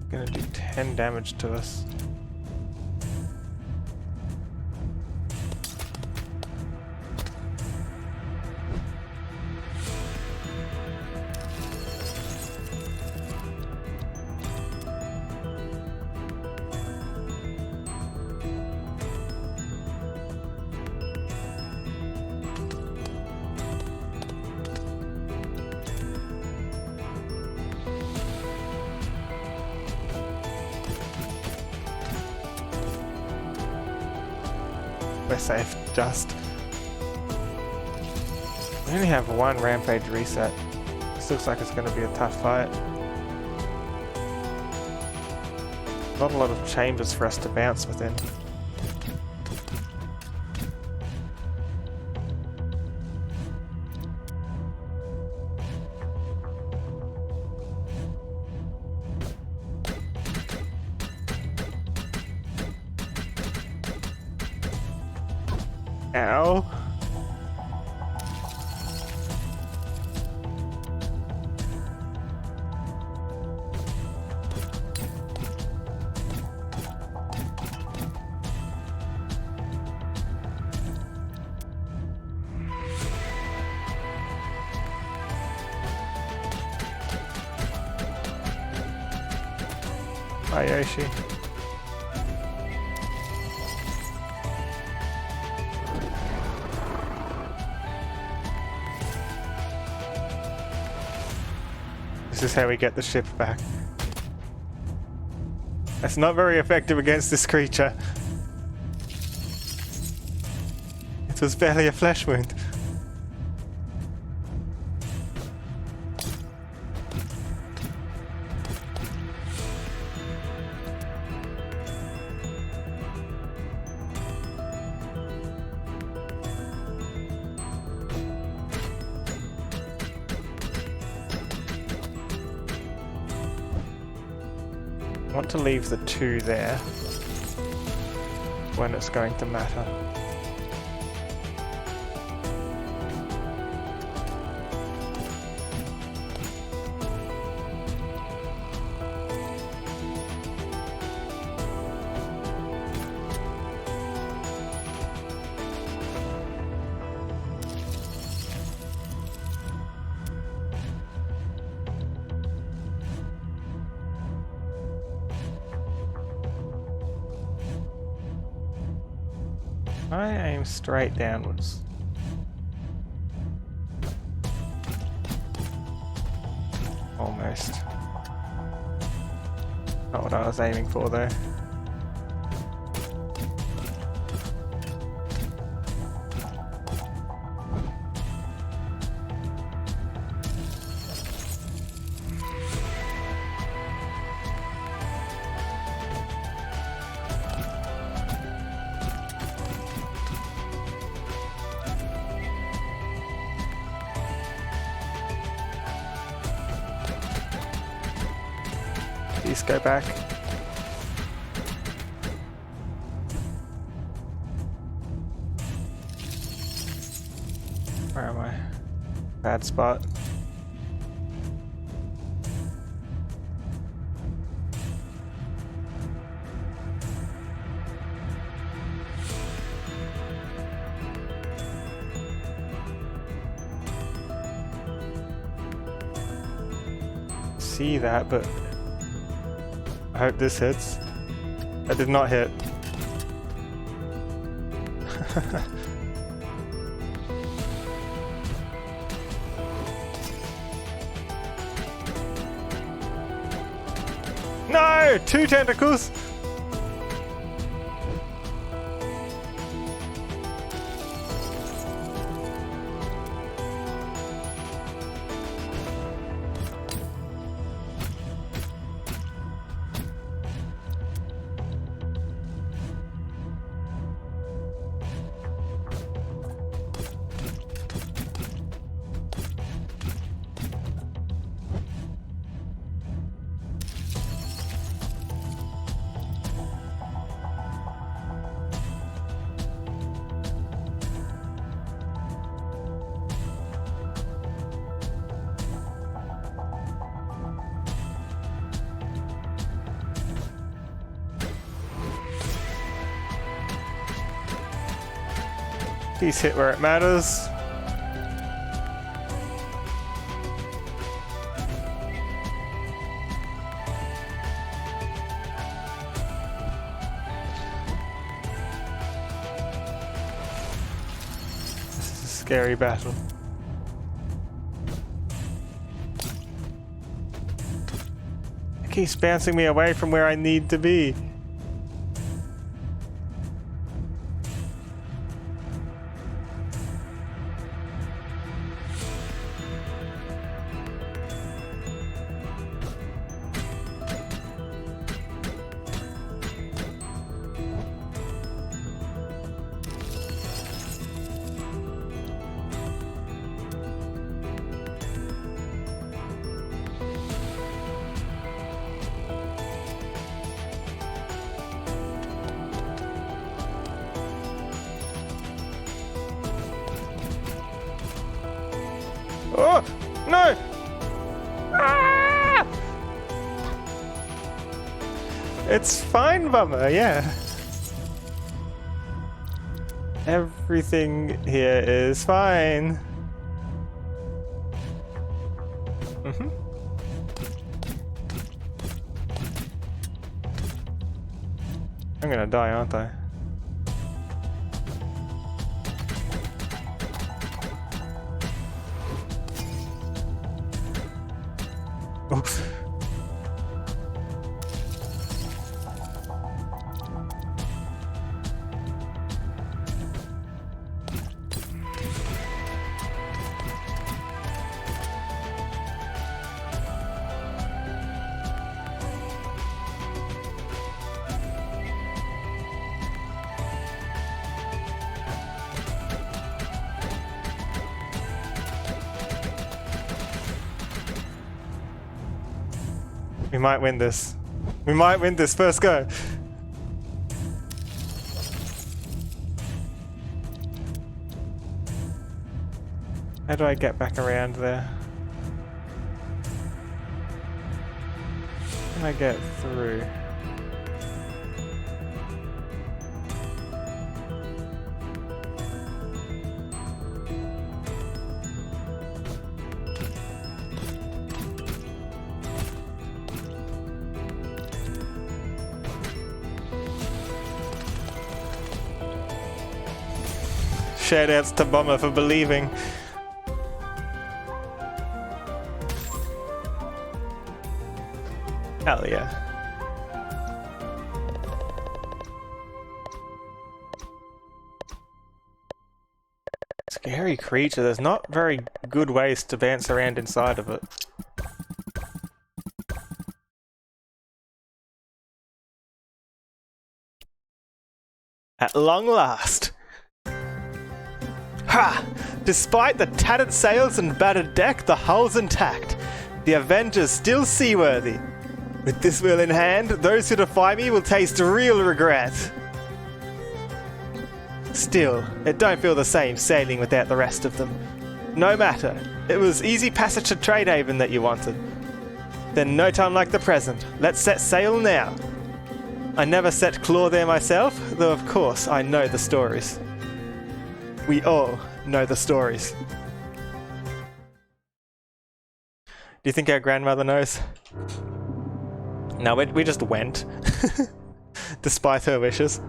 Gonna do 10 damage to us. We're safe, just. We only have one rampage reset. This looks like it's going to be a tough fight. Not a lot of chambers for us to bounce within. Ow. Bye, Yoshi. This is how we get the ship back. That's not very effective against this creature. It was barely a flesh wound. I want to leave the 2 there when it's going to matter. I aim straight downwards. Almost. Not what I was aiming for though. Please go back. Where am I? Bad spot. See that, but I hope this hits. That did not hit. No! 2 tentacles! Please hit where it matters. This is a scary battle. It keeps bouncing me away from where I need to be. Oh, no! Ah! It's fine, Bummer, yeah. Everything here is fine. I'm gonna die, aren't I? Oops. We might win this. We might win this first go. How do I get back around there? How can I get through? Shoutouts to Bomber for believing. Hell yeah. Scary creature, there's not very good ways to bounce around inside of it. At long last. Ha! Despite the tattered sails and battered deck, the hull's intact. The Avenger's still seaworthy. With this wheel in hand, those who defy me will taste real regret. Still, it don't feel the same sailing without the rest of them. No matter, it was easy passage to Tradehaven that you wanted. Then no time like the present. Let's set sail now. I never set claw there myself, though of course I know the stories. We all know the stories. Do you think our grandmother knows? No, we just went. Despite her wishes.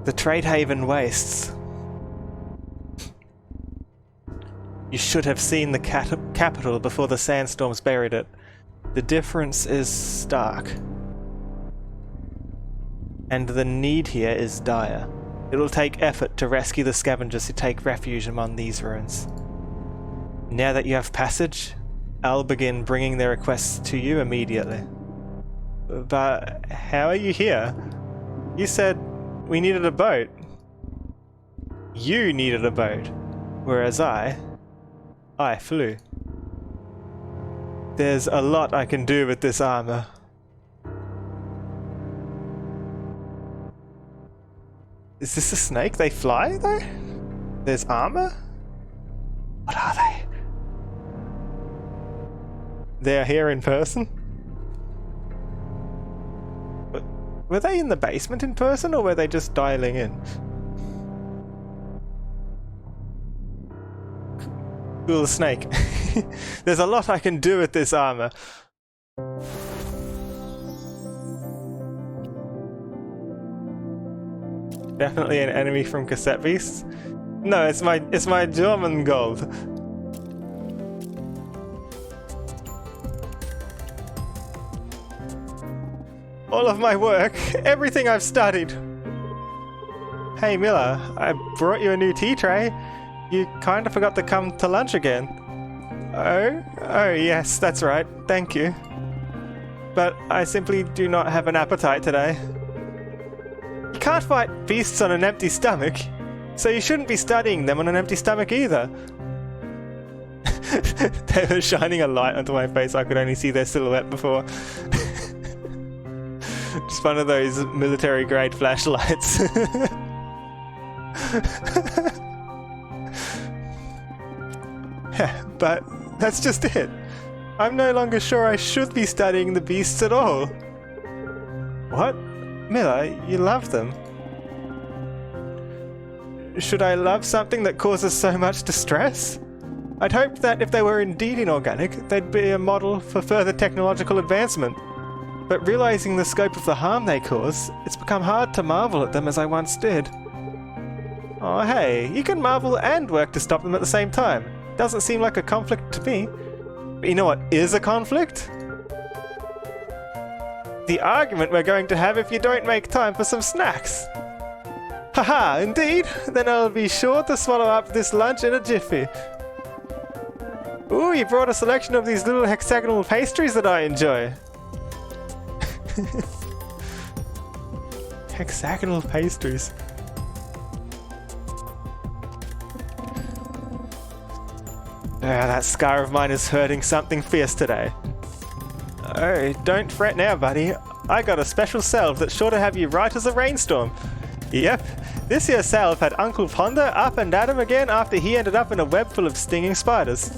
The Tradehaven wastes. You should have seen the capital before the sandstorms buried it. The difference is stark. And the need here is dire. It will take effort to rescue the scavengers who take refuge among these ruins. Now that you have passage, I'll begin bringing their requests to you immediately. But how are you here? You said we needed a boat. You needed a boat, whereas I flew. There's a lot I can do with this armor. Is this a snake? They fly, though? There's armor? What are they? They're here in person? Were they in the basement in person, or were they just dialing in? Cool snake. There's a lot I can do with this armor. Definitely an enemy from Cassette Beasts. No, it's my German gold. All of my work, everything I've studied. Hey Miller, I brought you a new tea tray. You kinda forgot to come to lunch again. Oh yes, that's right, thank you. But I simply do not have an appetite today. You can't fight beasts on an empty stomach, so you shouldn't be studying them on an empty stomach either. They were shining a light onto my face, I could only see their silhouette before. Just one of those military grade flashlights. Yeah, but that's just it. I'm no longer sure I should be studying the beasts at all. What? Miller, you love them. Should I love something that causes so much distress? I'd hoped that if they were indeed inorganic, they'd be a model for further technological advancement. But realizing the scope of the harm they cause, it's become hard to marvel at them as I once did. Oh hey, you can marvel and work to stop them at the same time. Doesn't seem like a conflict to me. But you know what is a conflict? The argument we're going to have if you don't make time for some snacks. Haha, indeed? Then I'll be sure to swallow up this lunch in a jiffy. Ooh, you brought a selection of these little hexagonal pastries that I enjoy. Hexagonal pastries. That scar of mine is hurting something fierce today. Oh, don't fret now, buddy. I got a special salve that's sure to have you right as a rainstorm. Yep, this here salve had Uncle Ponder up and at him again after he ended up in a web full of stinging spiders.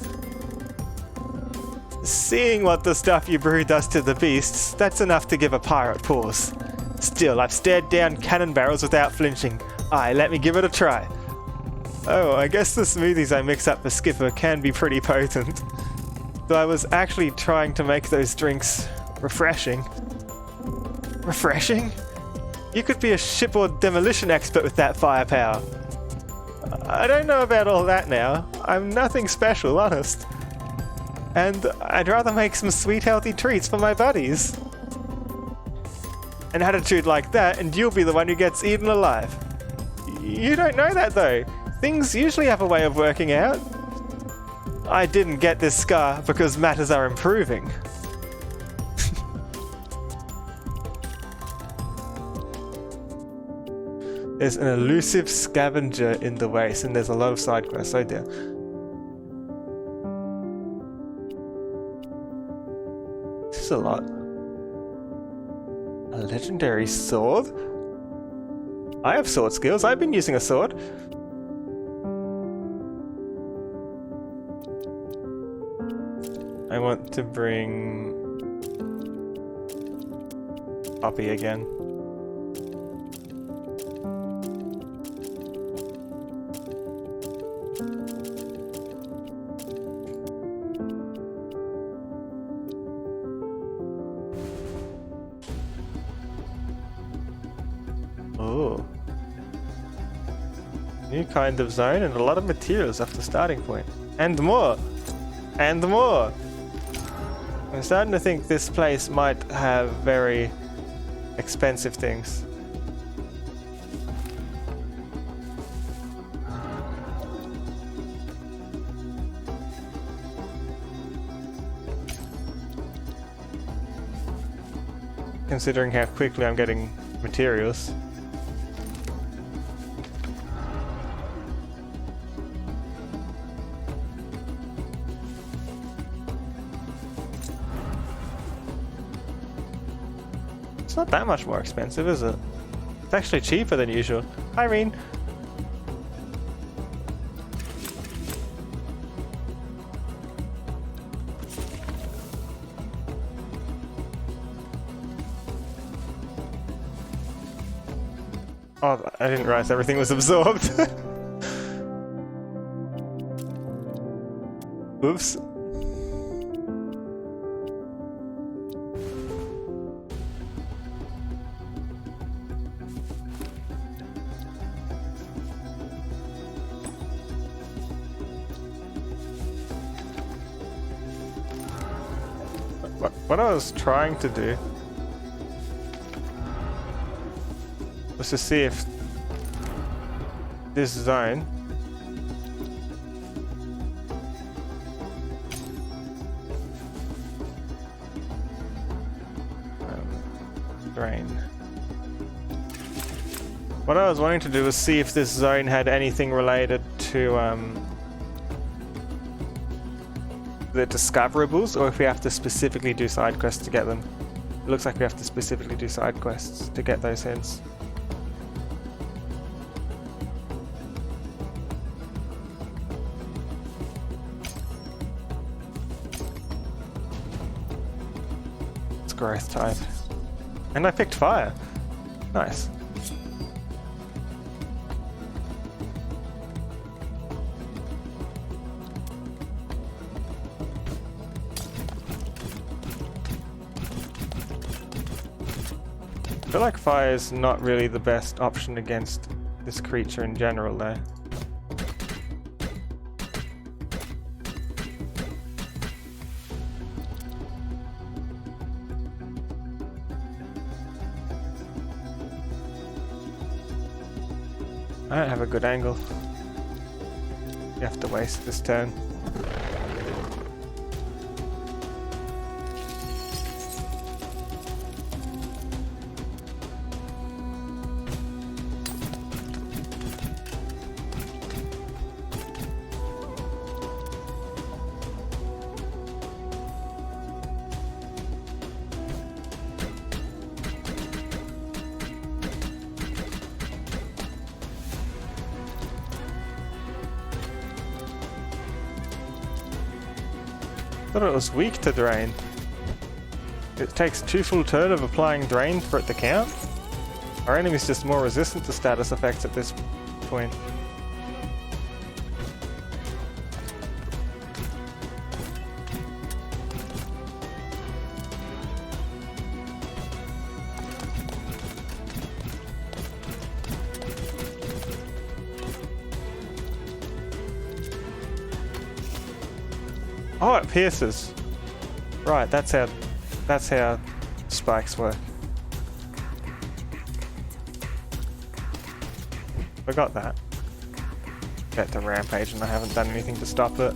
Seeing what the stuff you brew does to the beasts, that's enough to give a pirate pause. Still, I've stared down cannon barrels without flinching. Aye, let me give it a try. Oh, I guess the smoothies I mix up for Skipper can be pretty potent. Though I was actually trying to make those drinks refreshing. Refreshing? You could be a shipboard demolition expert with that firepower. I don't know about all that now. I'm nothing special, honest. And I'd rather make some sweet healthy treats for my buddies. An attitude like that and you'll be the one who gets eaten alive. You don't know that though. Things usually have a way of working out. I didn't get this scar because matters are improving. There's an elusive scavenger in the waste and there's a lot of side quests. Oh dear. This is a lot. A legendary sword? I have sword skills. I've been using a sword. I want to bring Poppy again. New kind of zone and a lot of materials off the starting point. And more! And more! I'm starting to think this place might have very expensive things. Considering how quickly I'm getting materials. It's not that much more expensive, is it? It's actually cheaper than usual. Irene! Oh, I didn't realize everything was absorbed. Oops. What I was trying to do was to see if this zone drain. What I was wanting to do was see if this zone had anything related to the discoverables, or if we have to specifically do side quests to get them. It looks like we have to specifically do side quests to get those hints. It's growth type. And I picked fire. Nice. I feel like fire is not really the best option against this creature in general though. I don't have a good angle. You have to waste this turn. I thought it was weak to drain. It takes 2 full turns of applying drain for it to count. Our enemy's just more resistant to status effects at this point. Oh, it pierces. Right, that's how spikes work. Forgot that. Get to rampage and I haven't done anything to stop it.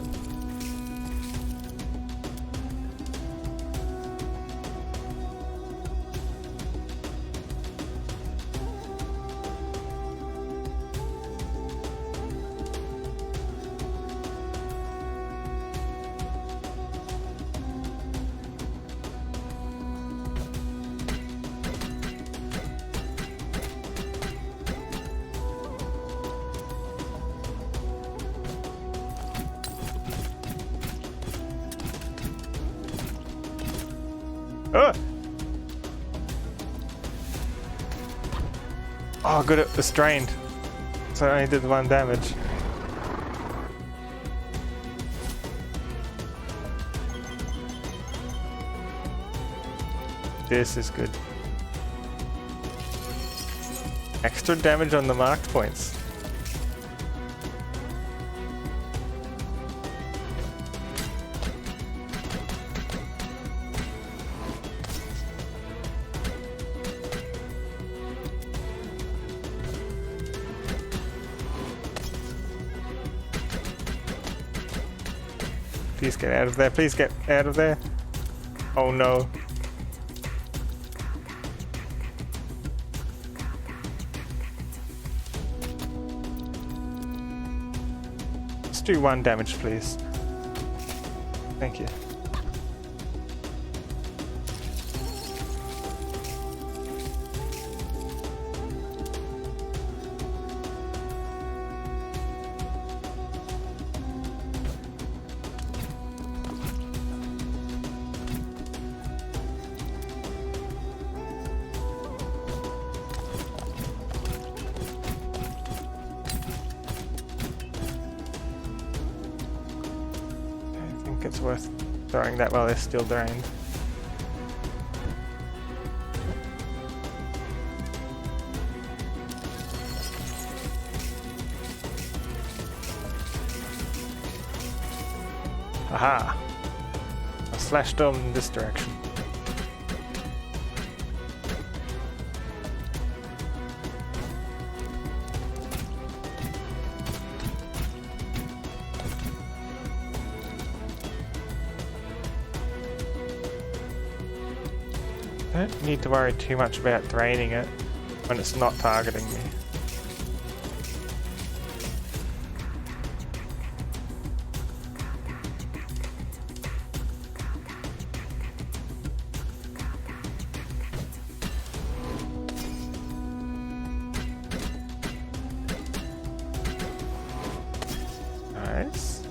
Oh, good, it was drained. So I only did 1 damage. This is good. Extra damage on the marked points. Please get out of there. Please get out of there. Oh no. Let's do 1 damage, please. Thank you. It's worth throwing that while they're still drained. Aha! A slash storm in this direction. I don't need to worry too much about draining it when it's not targeting me. Nice.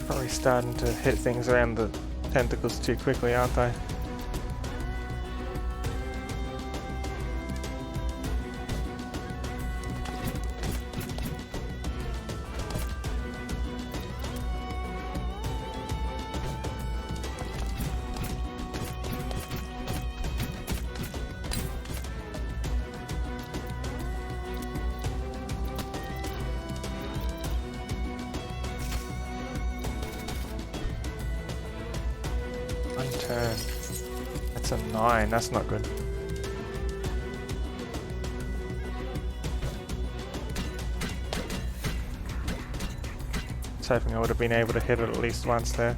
Probably starting to hit things around the tentacles too quickly, aren't I? One turn. That's a 9, that's not good. I was hoping I would have been able to hit it at least once there.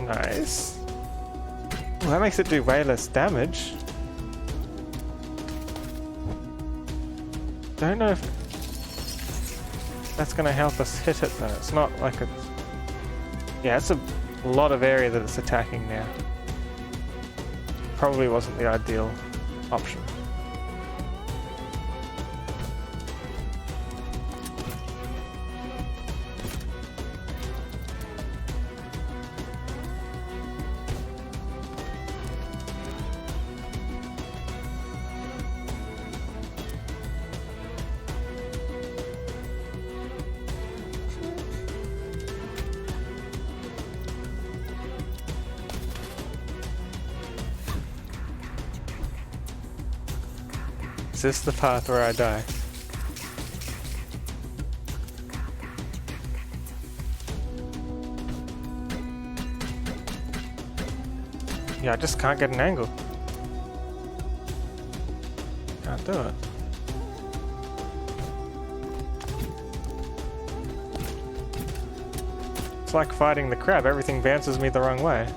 Nice. Well, that makes it do way less damage. Don't know if that's gonna help us hit it though. It's not like it's... Yeah, it's a lot of area that it's attacking now. Probably wasn't the ideal option. Is this the path where I die? Yeah, I just can't get an angle. Can't do it. It's like fighting the crab, everything bounces me the wrong way.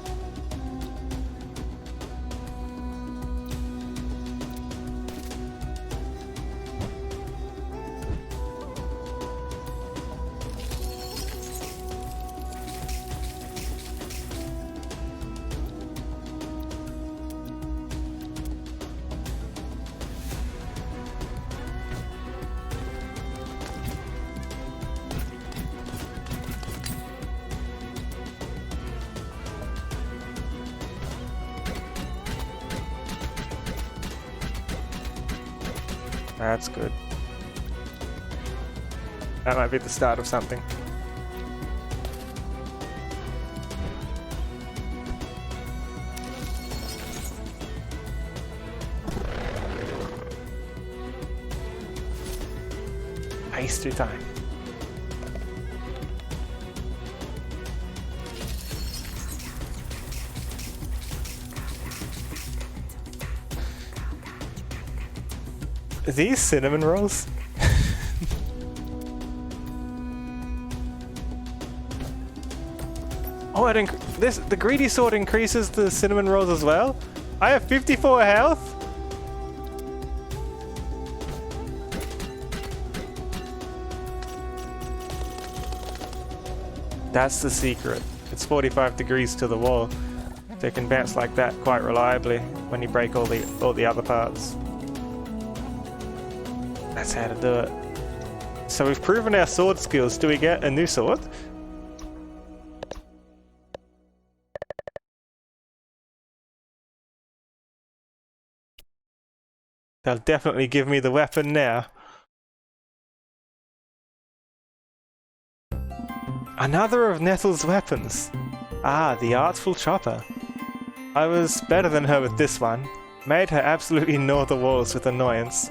That's good. That might be the start of something. Hasty time. Are these cinnamon rolls? Oh, the greedy sword increases the cinnamon rolls as well? I have 54 health? That's the secret. It's 45 degrees to the wall. So it can bounce like that quite reliably when you break all the other parts. That's how to do it. So we've proven our sword skills. Do we get a new sword? They'll definitely give me the weapon now. Another of Nettle's weapons. Ah, the Artful Chopper. I was better than her with this one. Made her absolutely gnaw the walls with annoyance.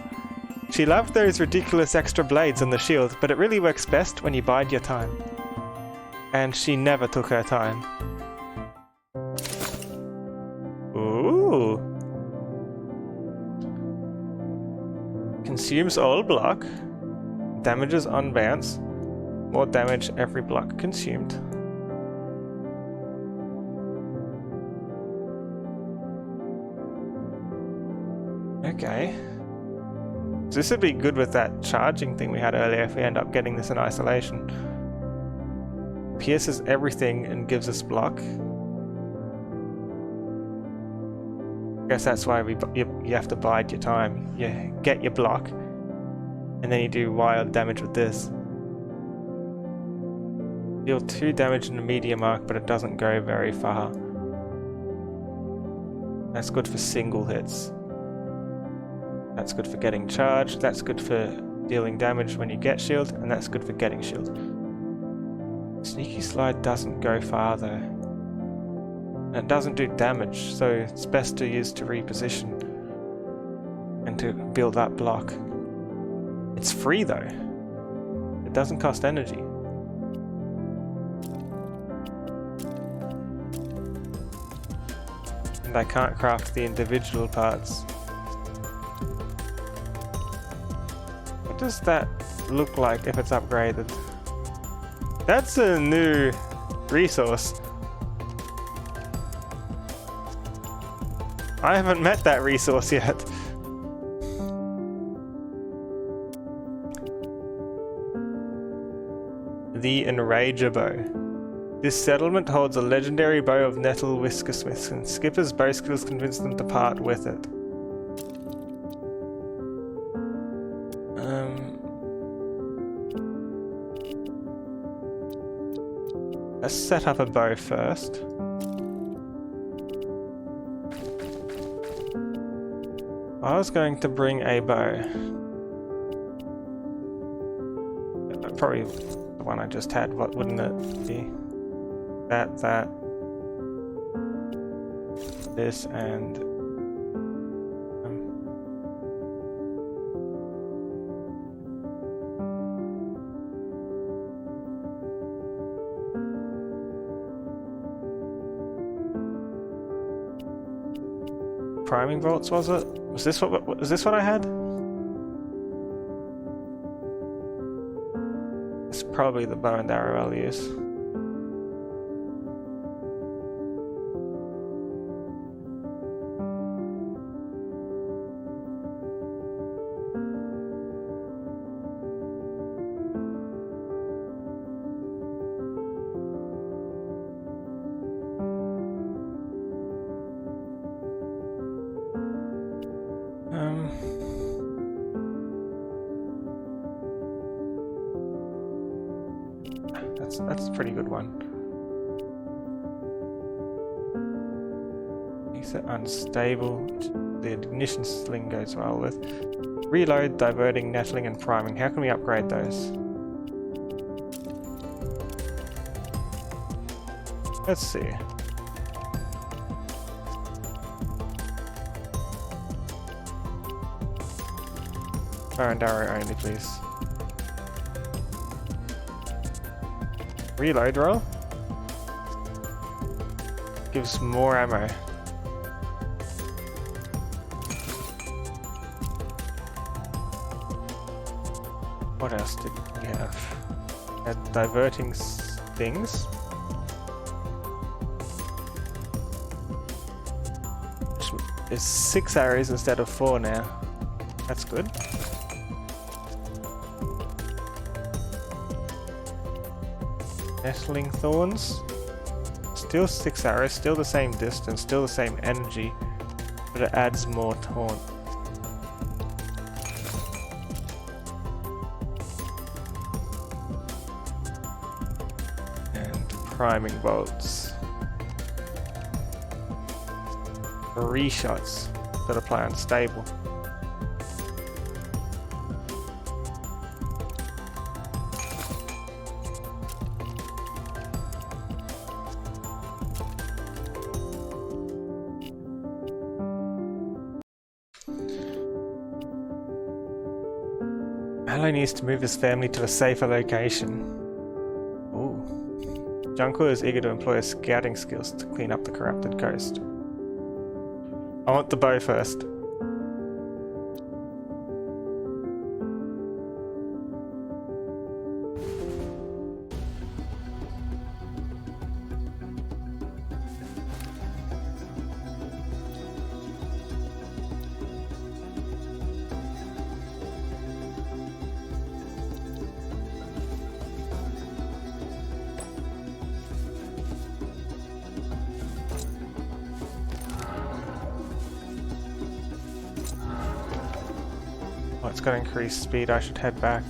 She loved those ridiculous extra blades on the shield, but it really works best when you bide your time. And she never took her time. Ooh. Consumes all block. Damages on bounce. More damage every block consumed. Okay. So this would be good with that charging thing we had earlier if we end up getting this in isolation. Pierces everything and gives us block. I guess that's why you have to bide your time. You get your block, and then you do wild damage with this. Deal 2 damage in the medium arc, but it doesn't go very far. That's good for single hits. That's good for getting charged, that's good for dealing damage when you get shield, and that's good for getting shield. Sneaky Slide doesn't go far though. And it doesn't do damage, so it's best to use to reposition and to build that block. It's free though. It doesn't cost energy. And I can't craft the individual parts. What does that look like if it's upgraded? That's a new resource. I haven't met that resource yet. The Enrager Bow. This settlement holds a legendary bow of Nettle Whiskersmiths, and Skipper's bow skills convince them to part with it. Let's set up a bow first. I was going to bring a bow. Probably the one I just had, what wouldn't it be? That, this, and priming bolts, was it? Was this what I had? It's probably the bow and arrow I'll use. That's a pretty good one. Makes it unstable. the ignition sling goes well with. Reload, diverting, nettling, and priming. How can we upgrade those? Let's see. Bow and arrow only, please. Reload roll. Gives more ammo. What else did we have? Had diverting things. There's 6 arrows instead of 4 now. That's good. Nettling thorns. Still 6 arrows, still the same distance, still the same energy, but it adds more taunt. And priming bolts. 3 shots that apply unstable. Mallow needs to move his family to a safer location. Ooh. Junko is eager to employ his scouting skills to clean up the corrupted coast. I want the bow first. Oh, it's got increased speed, I should head back.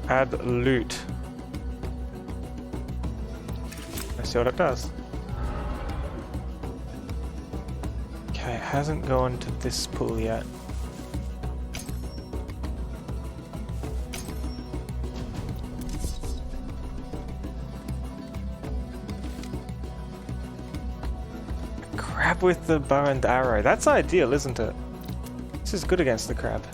Add loot. Let's see what it does. Okay, it hasn't gone to this pool yet. Crab with the bow and arrow. That's ideal, isn't it? This is good against the crab.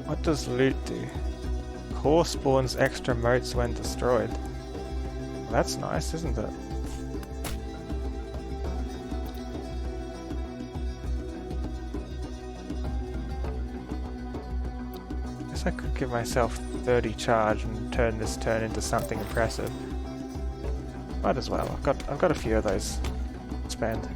What does loot do? Core spawns extra motes when destroyed. That's nice, isn't it? Guess I could give myself 30 charge and turn this turn into something impressive. Might as well. I've got a few of those to spend.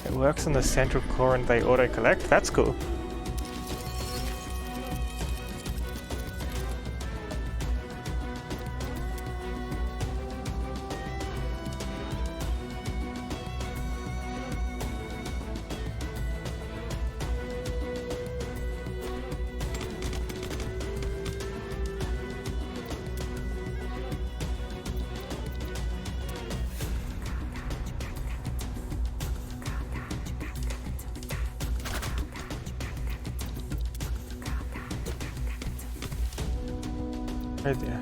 It works on the central core and they auto-collect? That's cool. Right there.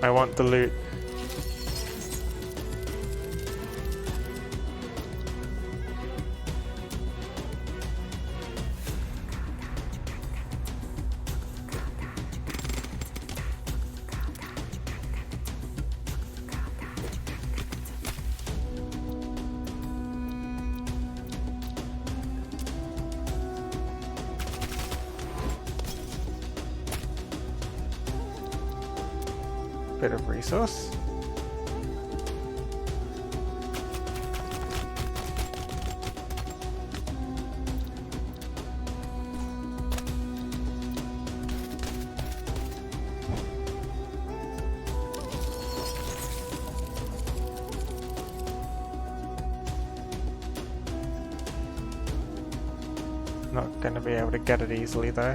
I want the loot. Bit of resource. Not gonna be able to get it easily though.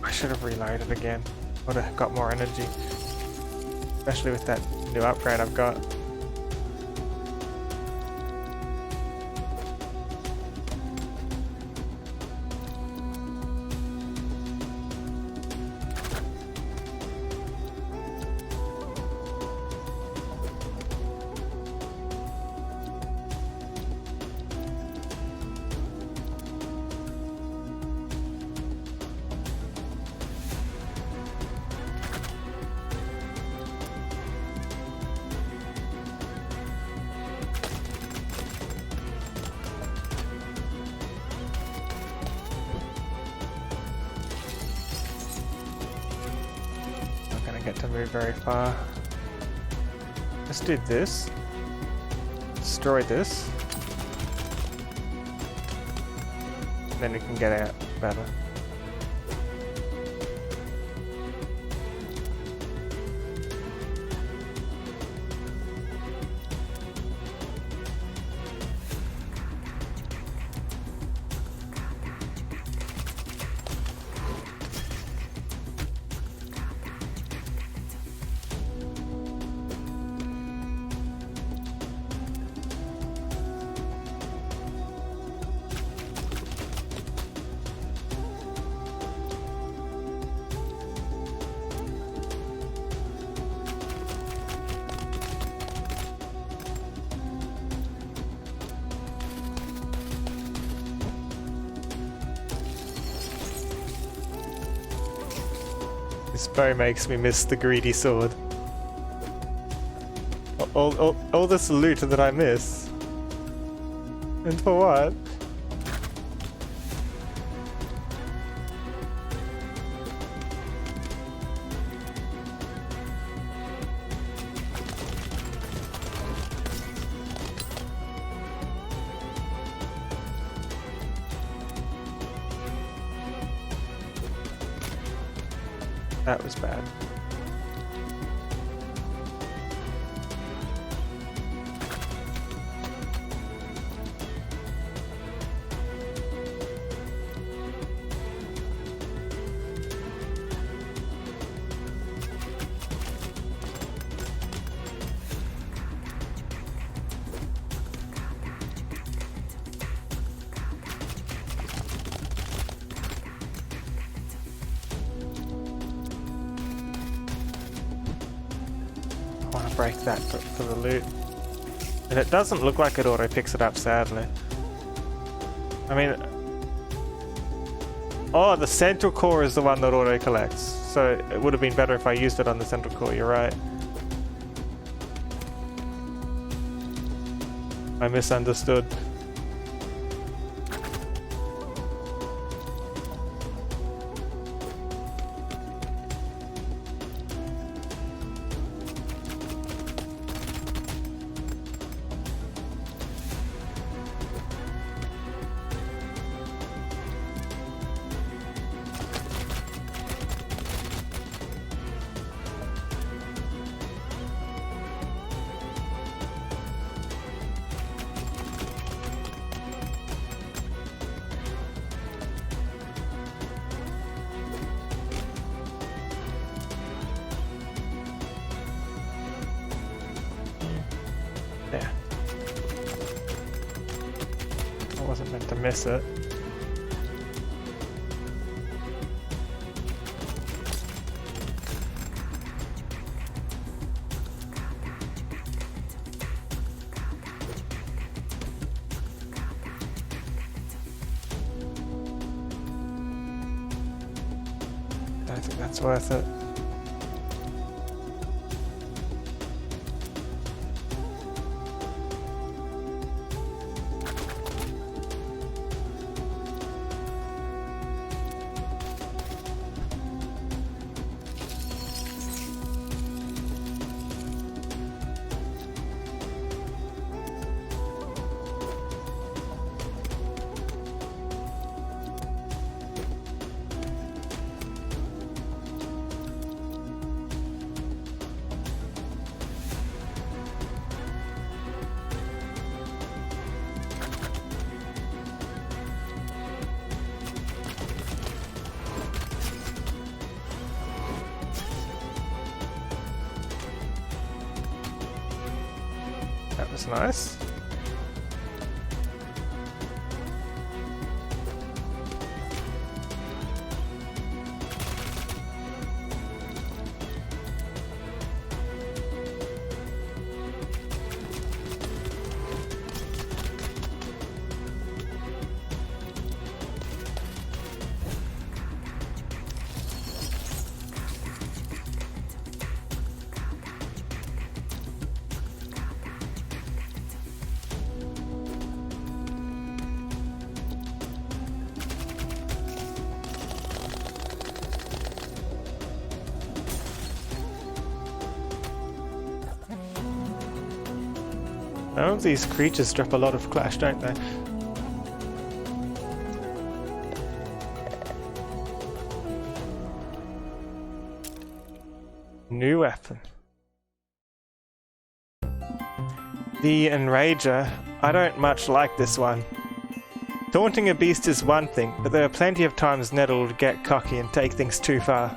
I should have reloaded again. Would have got more energy. Especially with that new upgrade I've got. Get to move very far. Let's do this. Destroy this. Then we can get out better. This bow makes me miss the greedy sword. All this loot that I miss. And for what? That was bad. I want to break that for the loot. And it doesn't look like it auto picks it up, sadly. I mean... Oh, the central core is the one that auto collects. So it would have been better if I used it on the central core, you're right. I misunderstood. There. I wasn't meant to miss it. I don't think that's worth it. That was nice. Oh, these creatures drop a lot of clash, don't they? New weapon. The Enrager. I don't much like this one. Taunting a beast is one thing, but there are plenty of times Nettle would get cocky and take things too far.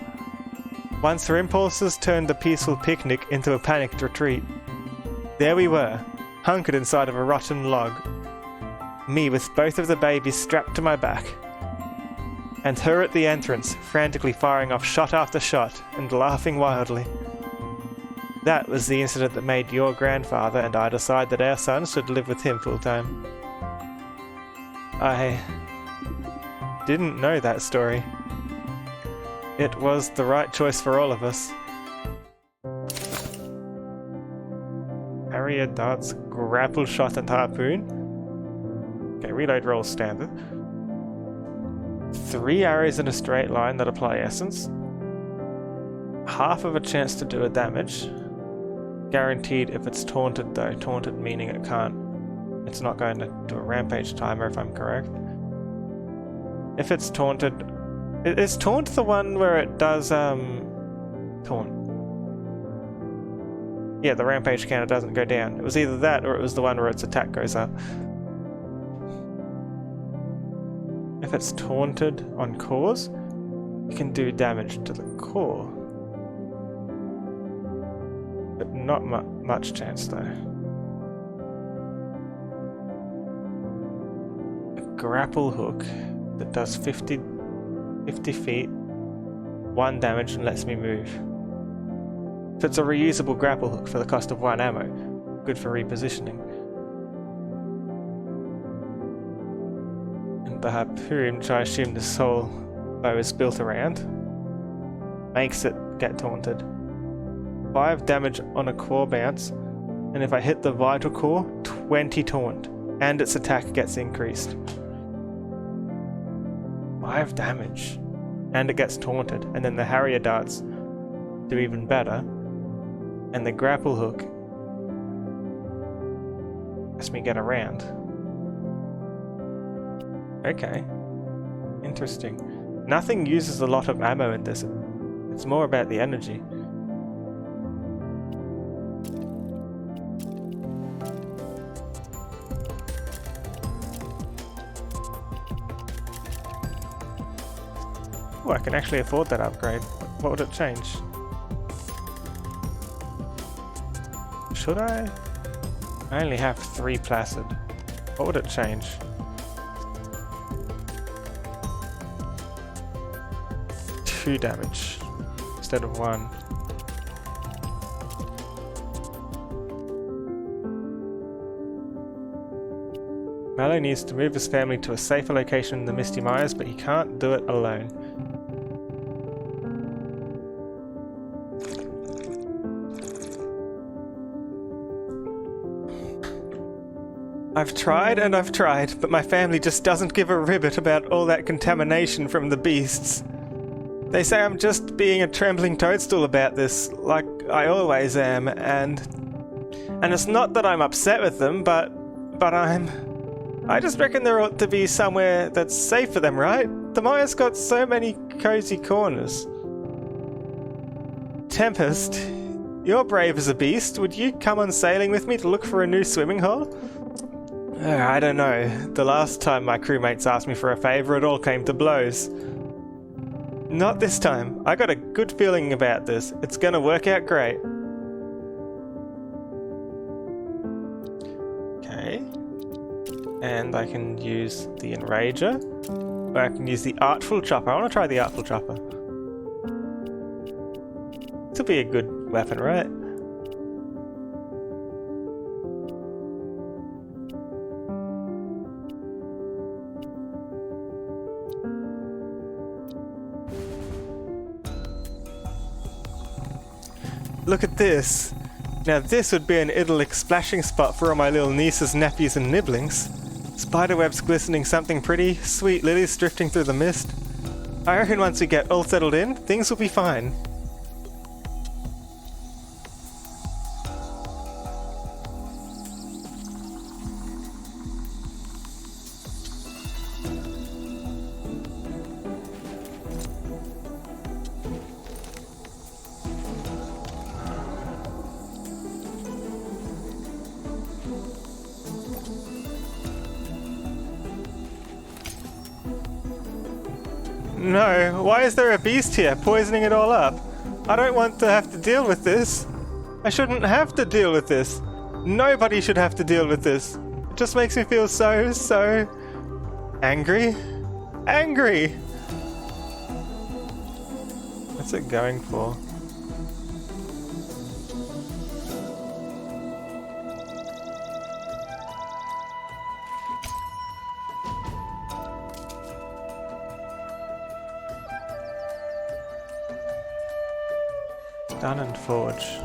Once her impulses turned the peaceful picnic into a panicked retreat. There we were, hunkered inside of a rotten log, me with both of the babies strapped to my back, and her at the entrance, frantically firing off shot after shot and laughing wildly. That was the incident that made your grandfather and I decide that our son should live with him full time. I didn't know that story. It was the right choice for all of us. Harrier darts, grapple shot and harpoon. Okay, reload roll standard. 3 arrows in a straight line that apply essence. Half of a chance to do a damage. Guaranteed if it's taunted though. Taunted meaning it's not going to do a rampage timer if I'm correct. If it's taunted, is taunt the one where it does taunt? Yeah, the rampage counter doesn't go down. It was either that or it was the one where its attack goes up. If it's taunted on cores, you can do damage to the core. But not much chance though. A grapple hook that does 50 feet, 1 damage and lets me move. If it's a reusable grapple hook for the cost of 1 ammo, good for repositioning. And the harpoon, which I assume this whole bow is built around, makes it get taunted. 5 damage on a core bounce, and if I hit the vital core, 20 taunt, and its attack gets increased. 5 damage. And it gets taunted, and then the Harrier darts do even better. And the grapple hook lets me get around. Okay. Interesting. Nothing uses a lot of ammo in this. It's more about the energy. Oh, I can actually afford that upgrade. What would it change? Should I? I only have 3 Placid. What would it change? Two damage instead of 1. Mallow needs to move his family to a safer location in the Misty Mires, but he can't do it alone. I've tried and I've tried, but my family just doesn't give a ribbit about all that contamination from the beasts. They say I'm just being a trembling toadstool about this, like I always am, and it's not that I'm upset with them, but I just reckon there ought to be somewhere that's safe for them, right? The Maya's got so many cozy corners. Tempest, you're brave as a beast. Would you come on sailing with me to look for a new swimming hole? I don't know. The last time my crewmates asked me for a favour, it all came to blows. Not this time. I got a good feeling about this. It's gonna work out great. Okay. And I can use the Enrager. Or I can use the Artful Chopper. I want to try the Artful Chopper. This will be a good weapon, right? Look at this. Now this would be an idyllic splashing spot for all my little nieces, nephews and nibblings. Spiderwebs glistening, something pretty, sweet lilies drifting through the mist. I reckon once we get all settled in, things will be fine. No, why is there a beast here, poisoning it all up? I don't want to have to deal with this. I shouldn't have to deal with this. Nobody should have to deal with this. It just makes me feel so angry. Angry! What's it going for? Done and forge.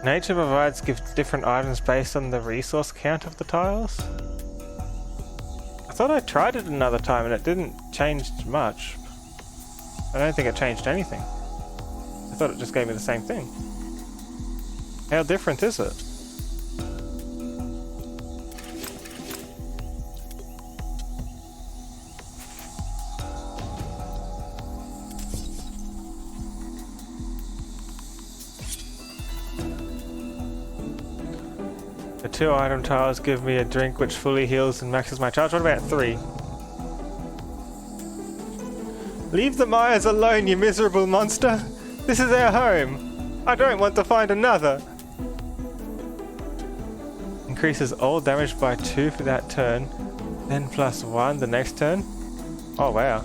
Nature provides different items based on the resource count of the tiles. I thought I tried it another time and it didn't change much. I don't think it changed anything. I thought it just gave me the same thing. How different is it? The 2 item tiles give me a drink which fully heals and maxes my charge. What about 3? Leave the Myers alone, you miserable monster! This is our home! I don't want to find another! Increases all damage by 2 for that turn, then plus 1 the next turn. Oh wow.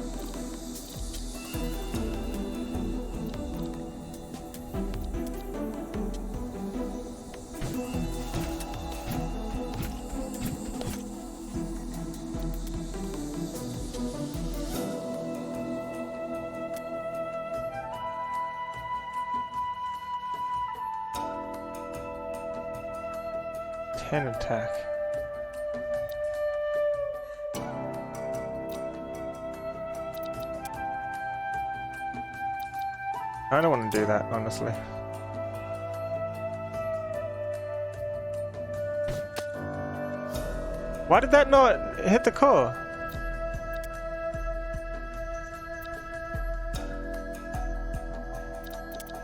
Can attack. I don't want to do that, honestly. Why did that not hit the core?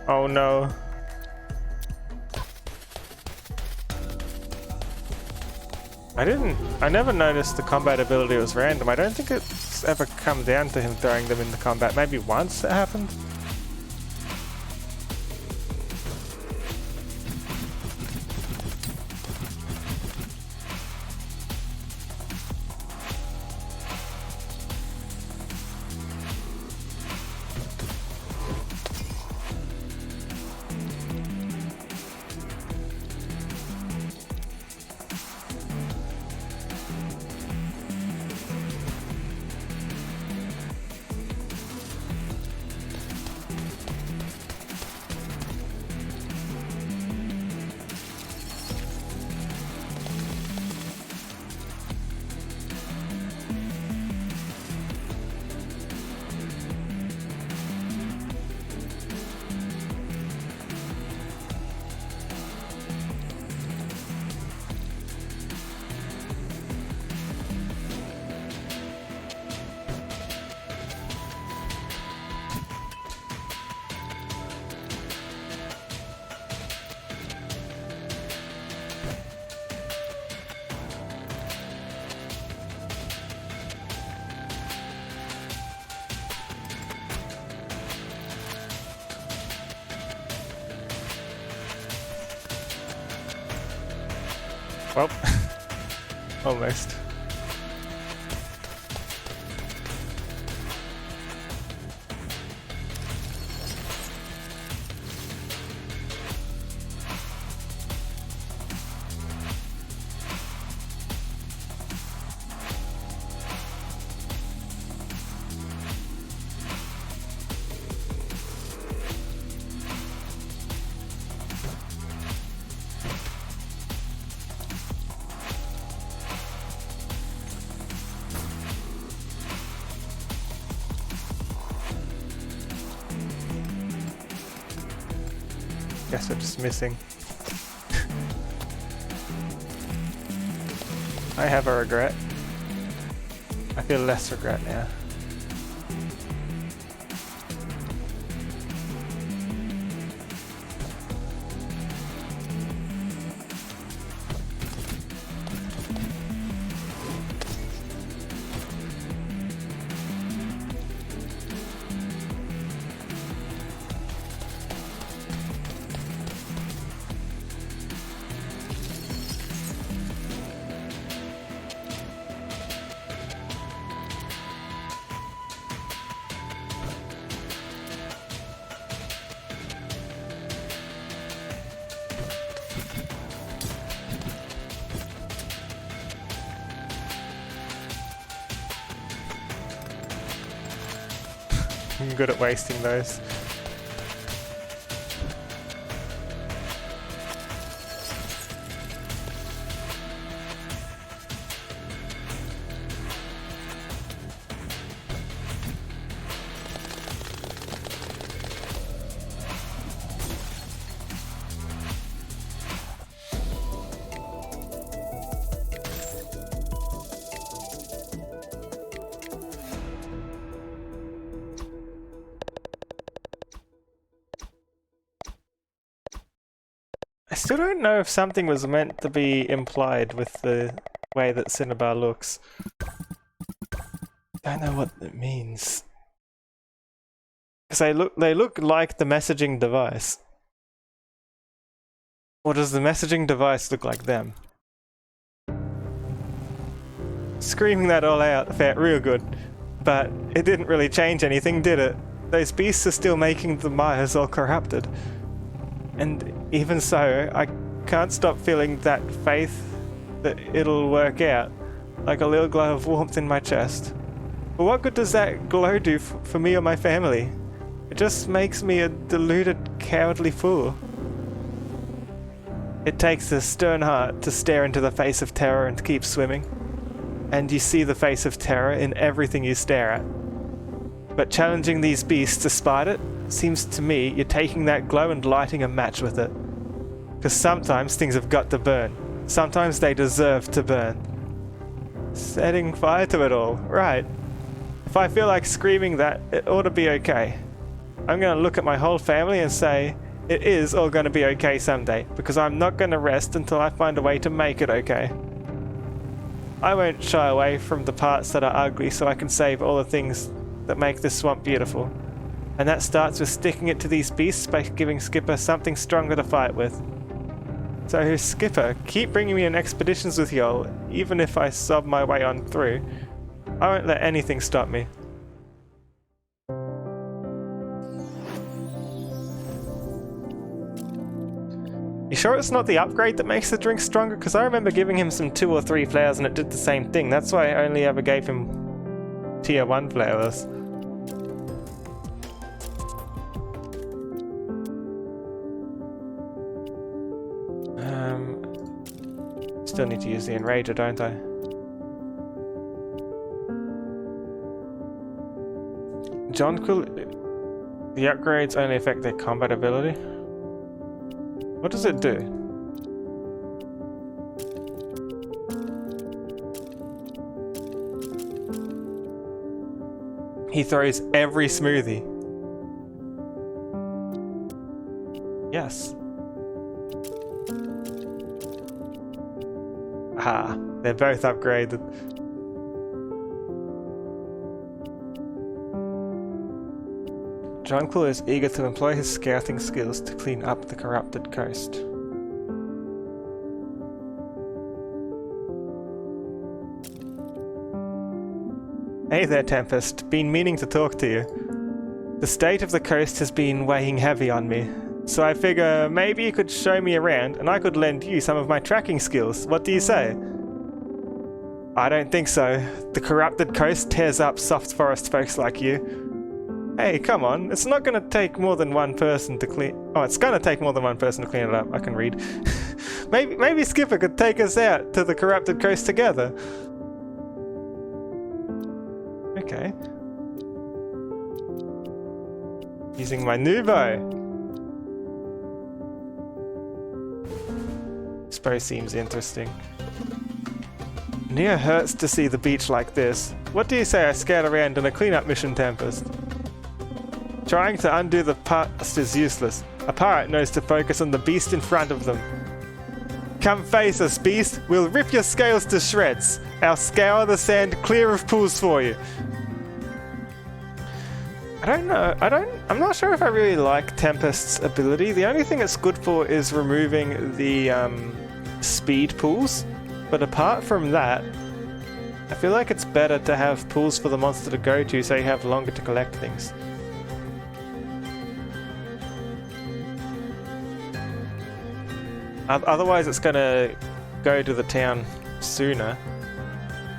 Oh no. I never noticed the combat ability was random. I don't think it's ever come down to him throwing them into combat. Maybe once it happened? Well, almost. Guess I'm just missing. I have a regret. I feel less regret now. I'm good at wasting those. I still don't know if something was meant to be implied with the way that Cinnabar looks. I don't know what it means. Because they look like the messaging device. Or does the messaging device look like them? Screaming that all out felt real good, but it didn't really change anything, did it? Those beasts are still making the Myers all corrupted. And even so, I can't stop feeling that faith that it'll work out, like a little glow of warmth in my chest. But what good does that glow do for me or my family? It just makes me a deluded, cowardly fool. It takes a stern heart to stare into the face of terror and keep swimming. And you see the face of terror in everything you stare at. But challenging these beasts despite it, seems to me you're taking that glow and lighting a match with it. Because sometimes things have got to burn. Sometimes they deserve to burn. Setting fire to it all, right. If I feel like screaming that, it ought to be okay. I'm going to look at my whole family and say, it is all going to be okay someday, because I'm not going to rest until I find a way to make it okay. I won't shy away from the parts that are ugly so I can save all the things that make this swamp beautiful. And that starts with sticking it to these beasts by giving Skipper something stronger to fight with. So Skipper, keep bringing me on expeditions with y'all, even if I sob my way on through. I won't let anything stop me. You sure it's not the upgrade that makes the drink stronger? Because I remember giving him some 2 or 3 flavors and it did the same thing. That's why I only ever gave him tier 1 flavors. Still need to use the Enrager, don't I? Jonquil, the upgrades only affect their combat ability. What does it do? He throws every smoothie. Yes. Ah, they're both upgraded. Jonquil is eager to employ his scouting skills to clean up the corrupted coast. Hey there, Tempest. Been meaning to talk to you. The state of the coast has been weighing heavy on me, so I figure maybe you could show me around and I could lend you some of my tracking skills. What do you say? I don't think so. The corrupted coast tears up soft forest folks like you. Hey, come on. It's not going to take more than one person to clean... Oh, it's going to take more than one person to clean it up. I can read. maybe Skipper could take us out to the corrupted coast together. Okay. Using my new bow. This bow seems interesting. Near hurts to see the beach like this. What do you say I scout around in a cleanup mission, Tempest? Trying to undo the past is useless. A pirate knows to focus on the beast in front of them. Come face us, beast. We'll rip your scales to shreds. I'll scour the sand clear of pools for you. I don't know. I'm not sure if I really like Tempest's ability. The only thing it's good for is removing the speed pools. But apart from that, I feel like it's better to have pools for the monster to go to so you have longer to collect things. Otherwise it's going to go to the town sooner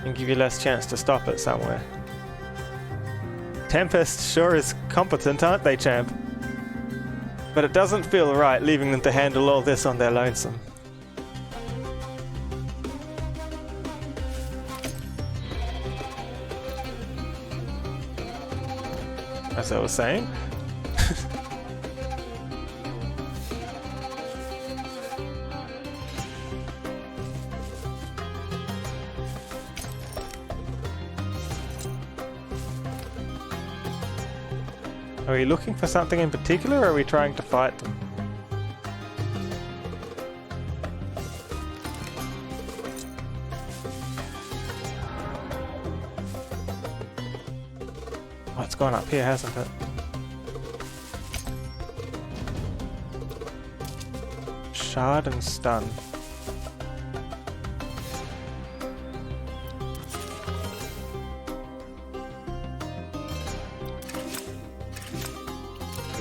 and give you less chance to stop it somewhere. Tempest sure is competent, aren't they, champ? But it doesn't feel right leaving them to handle all this on their lonesome. As I was saying. Are we looking for something in particular, or are we trying to fight them? Oh, it's gone up here, hasn't it? Shard and stun.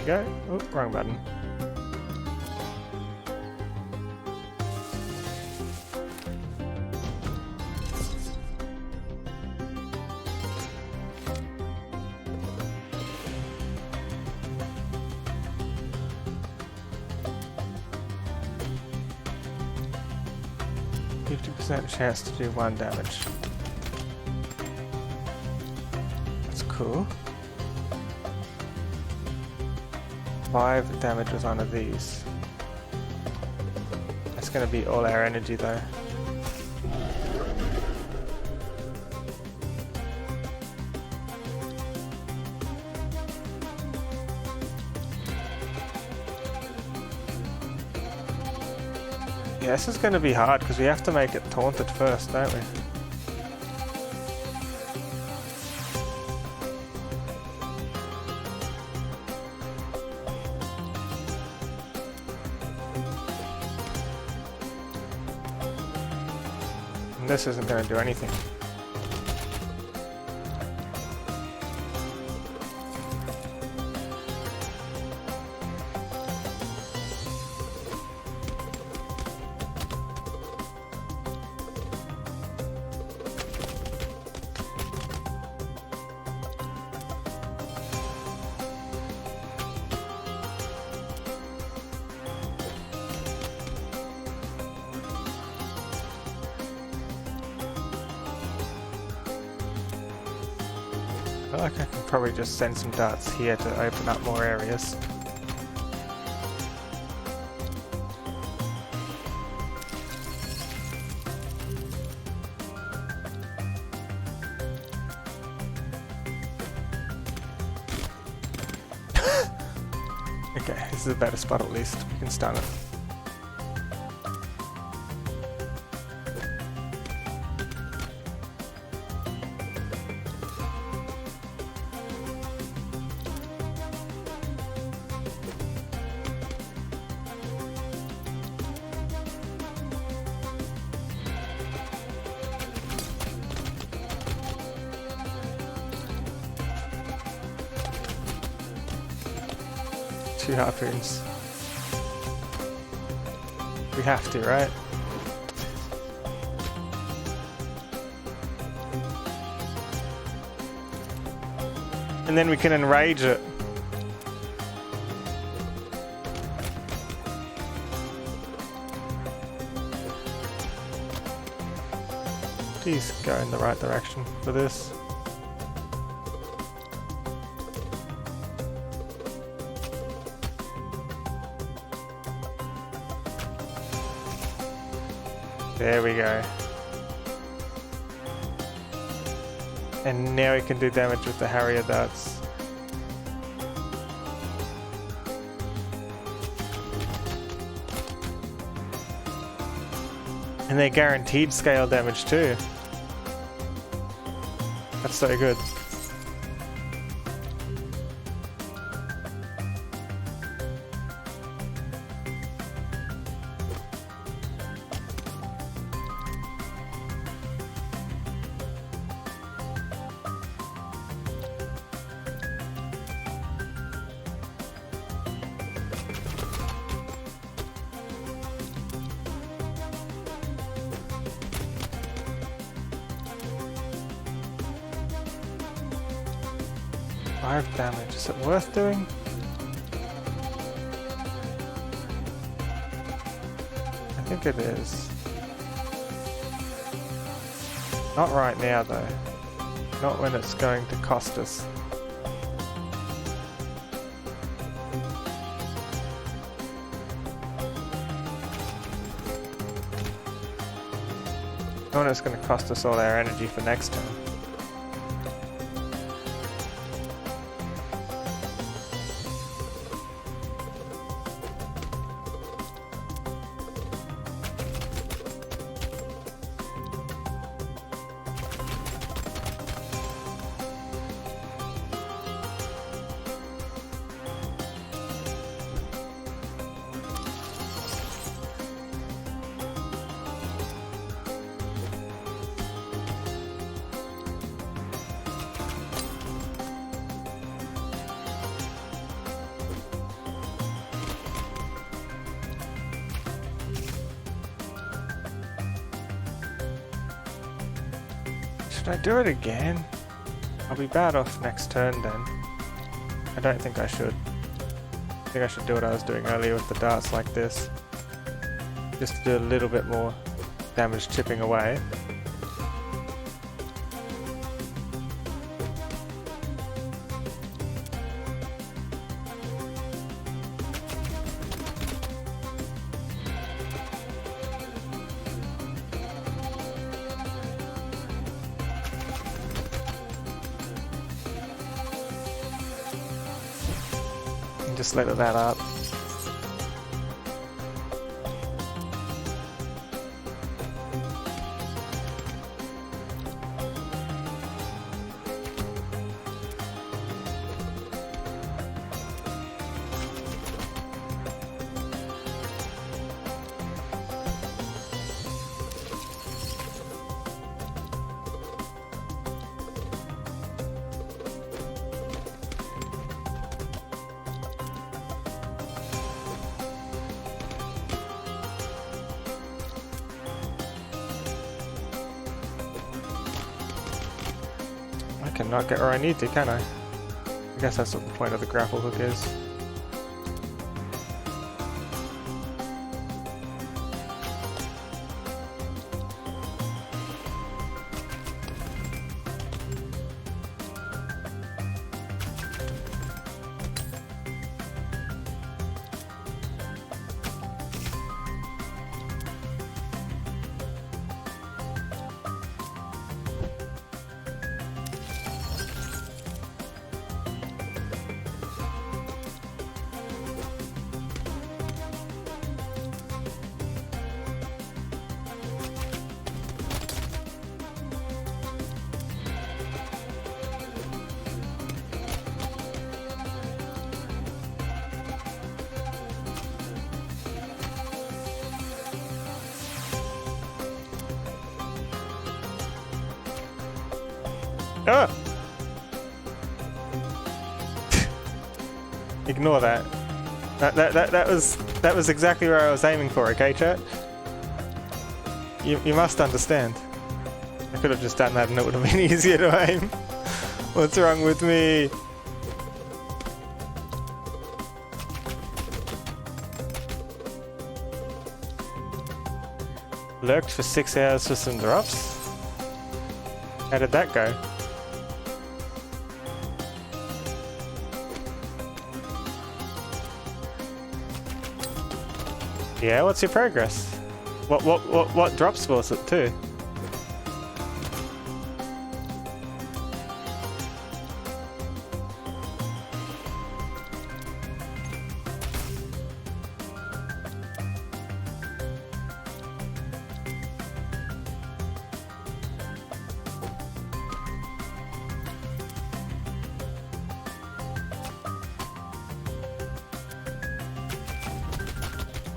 Go. Oh, wrong button. 50% chance to do 1 damage. That's cool. 5 damage with one of these. That's gonna be all our energy though. Yeah, this is going to be hard because we have to make it taunted first, don't we? And this isn't going to do anything. I feel like I can probably just send some darts here to open up more areas. Okay, this is a better spot at least. We can stun it. Two harpoons. We have to, right? And then we can enrage it. Please go in the right direction for this. There we go. And now we can do damage with the Harrier darts. And they're guaranteed scale damage too. That's so good. Damage. Is it worth doing? I think it is. Not right now though. Not when it's going to cost us. Not when it's going to cost us all our energy for next time. Should I do it again? I'll be bad off next turn then. I don't think I should. I think I should do what I was doing earlier with the darts like this. Just to do a little bit more damage chipping away. Just let that up. I cannot get where I need to, can I? I guess that's what the point of the grapple hook is. Ah! Ignore that. That was exactly where I was aiming for, okay, chat? You must understand. I could have just done that and it would have been easier to aim. What's wrong with me? Lurked for 6 hours for some drops? How did that go? Yeah, what's your progress? What drops was it too?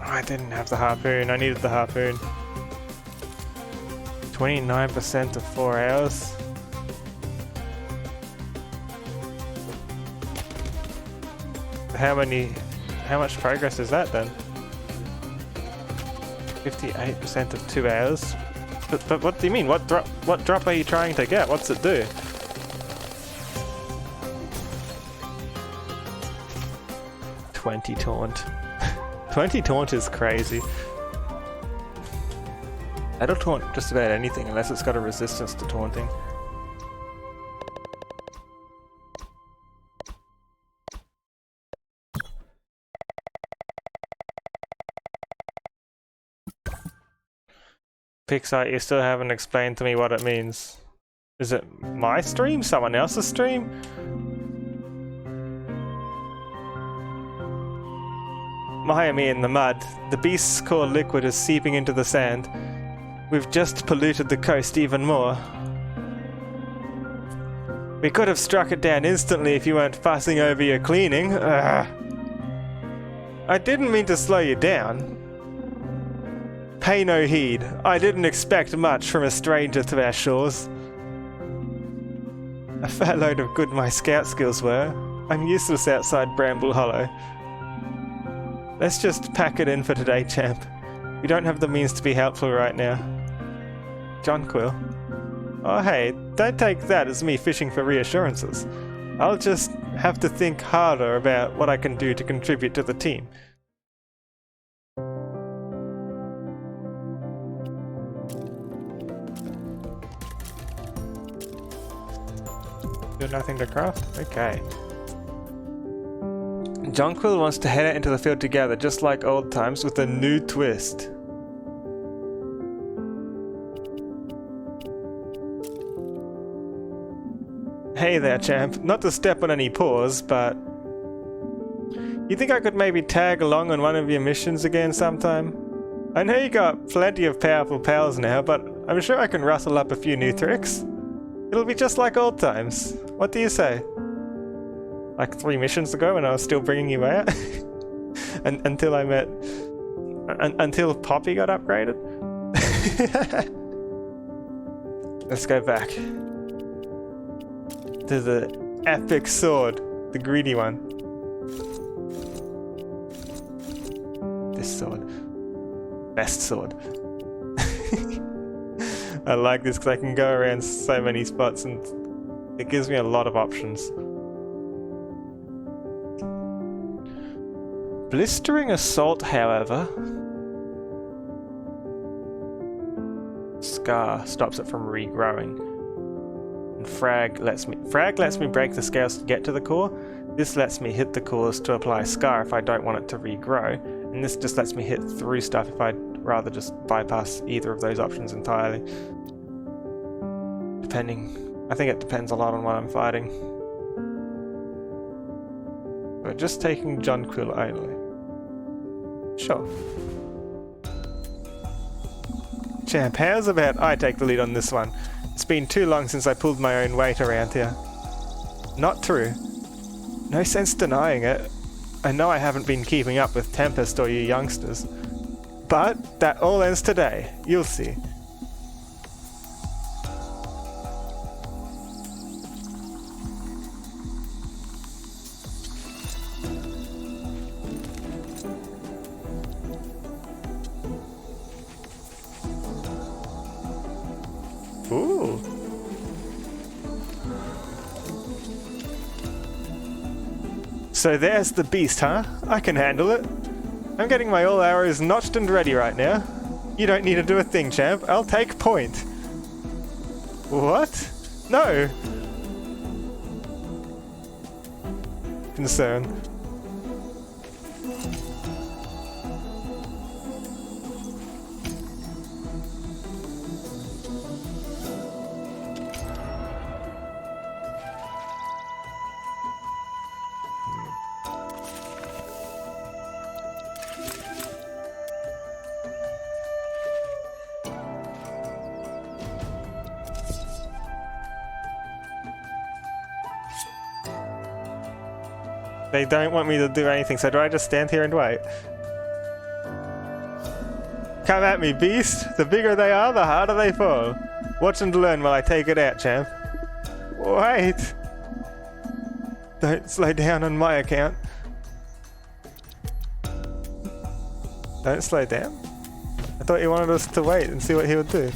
I didn't have the harpoon, I needed the harpoon. 29% of 4 hours. How much progress is that then? 58% of 2 hours? But what do you mean? What drop are you trying to get? What's it do? $20 taunt. 20 taunt is crazy. That'll taunt just about anything unless it's got a resistance to taunting. Pixar, you still haven't explained to me what it means. Is it my stream? Someone else's stream? Miami in the mud. The beast's core liquid is seeping into the sand. We've just polluted the coast even more. We could have struck it down instantly if you weren't fussing over your cleaning. Ugh. I didn't mean to slow you down. Pay no heed. I didn't expect much from a stranger to our shores. A fat load of good my scout skills were. I'm useless outside Bramble Hollow. Let's just pack it in for today, champ. We don't have the means to be helpful right now. John Quill. Oh hey, don't take that as me fishing for reassurances. I'll just have to think harder about what I can do to contribute to the team. Do nothing to craft? Okay. Jonquil wants to head out into the field together, just like old times, with a new twist. Hey there, champ. Not to step on any paws, but... You think I could maybe tag along on one of your missions again sometime? I know you got plenty of powerful pals now, but I'm sure I can rustle up a few new tricks. It'll be just like old times. What do you say? Like 3 missions ago when I was still bringing you out? Until I met... until Poppy got upgraded? Let's go back. To the epic sword. The greedy one. This sword. Best sword. I like this because I can go around so many spots and it gives me a lot of options. Blistering Assault, however, Scar stops it from regrowing. And Frag lets me break the scales to get to the core. This lets me hit the cores to apply Scar if I don't want it to regrow. And this just lets me hit through stuff if I'd rather just bypass either of those options entirely. I think it depends a lot on what I'm fighting. We're just taking Jonquil only. Sure. Champ, how's about I take the lead on this one? It's been too long since I pulled my own weight around here. Not true. No sense denying it. I know I haven't been keeping up with Tempest or you youngsters. But that all ends today. You'll see. Ooh. So there's the beast, huh? I can handle it. I'm getting my all arrows notched and ready right now. You don't need to do a thing, champ. I'll take point. What? No. Concern. They don't want me to do anything, so do I just stand here and wait? Come at me, beast! The bigger they are, the harder they fall. Watch and learn while I take it out, champ. Wait! Don't slow down on my account. Don't slow down? I thought you wanted us to wait and see what he would do.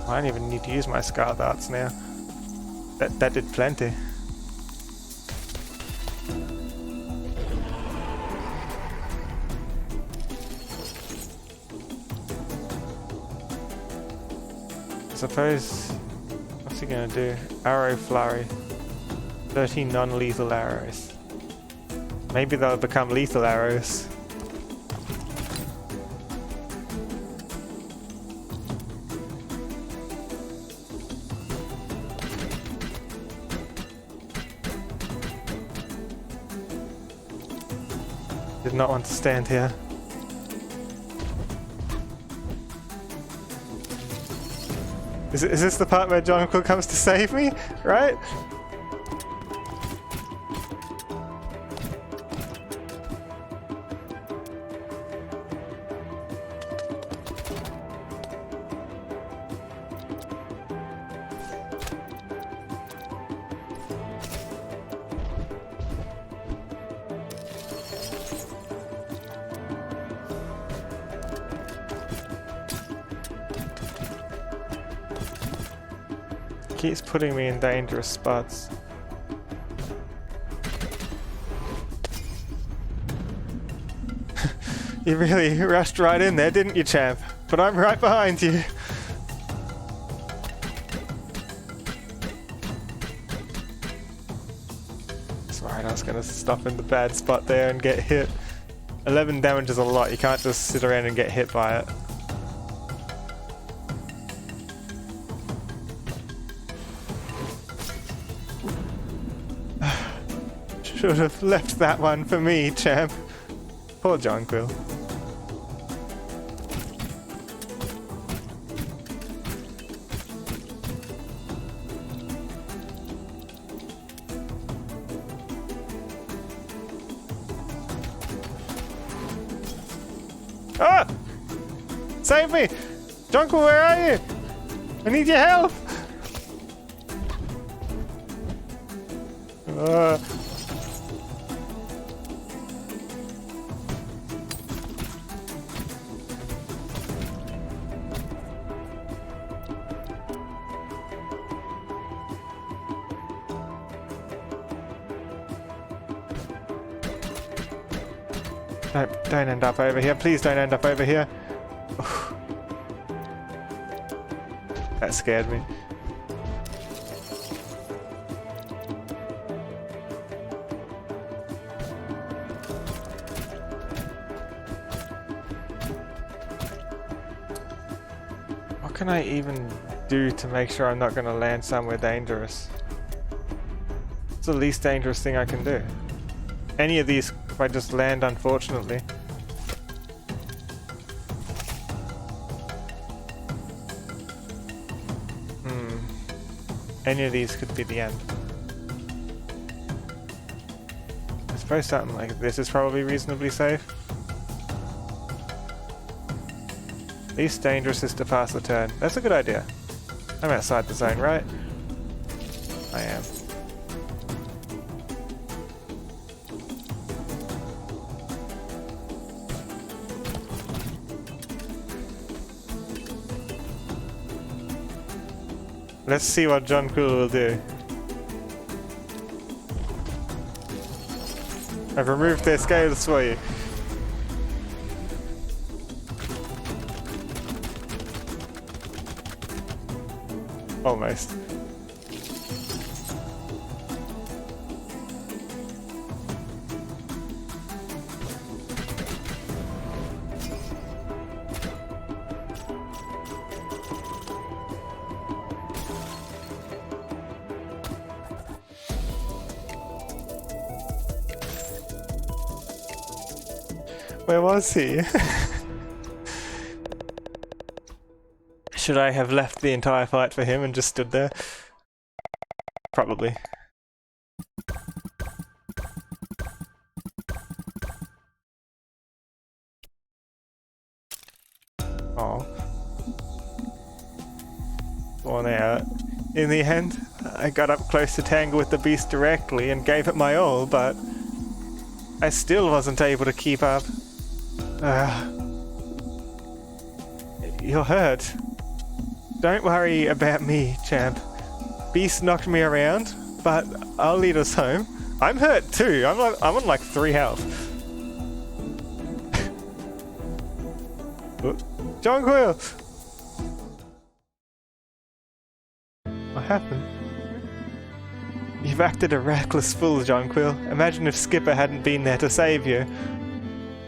I don't even need to use my Scar Darts now. That did plenty. I suppose... what's he gonna do? Arrow Flurry. 13 non-lethal arrows. Maybe they'll become lethal arrows. Did not want to stand here. Is this the part where Jonquil comes to save me? Right? Keeps putting me in dangerous spots. You really rushed right in there, didn't you, champ? But I'm right behind you. That's right, I was gonna stop in the bad spot there and get hit. 11 damage is a lot, you can't just sit around and get hit by it. Should have left that one for me, champ. Poor Jonquil. Ah! Save me! Jonquil, where are you? I need your help! Don't end up over here. Please don't end up over here. That scared me. What can I even do to make sure I'm not going to land somewhere dangerous? It's the least dangerous thing I can do. Any of these, if I just land, unfortunately. Any of these could be the end. I suppose something like this is probably reasonably safe. Least dangerous is to pass the turn. That's a good idea. I'm outside the zone, right? I am. Let's see what Jonquil will do. I've removed their scales for you. Almost. Where was he? Should I have left the entire fight for him and just stood there? Probably. Oh. Worn out. In the end, I got up close to tangle with the beast directly and gave it my all, but I still wasn't able to keep up. You're hurt. Don't worry about me, champ. Beast knocked me around, but I'll lead us home. I'm hurt too. I'm on like 3 health. Jonquil! What happened? You've acted a reckless fool, Jonquil. Imagine if Skipper hadn't been there to save you.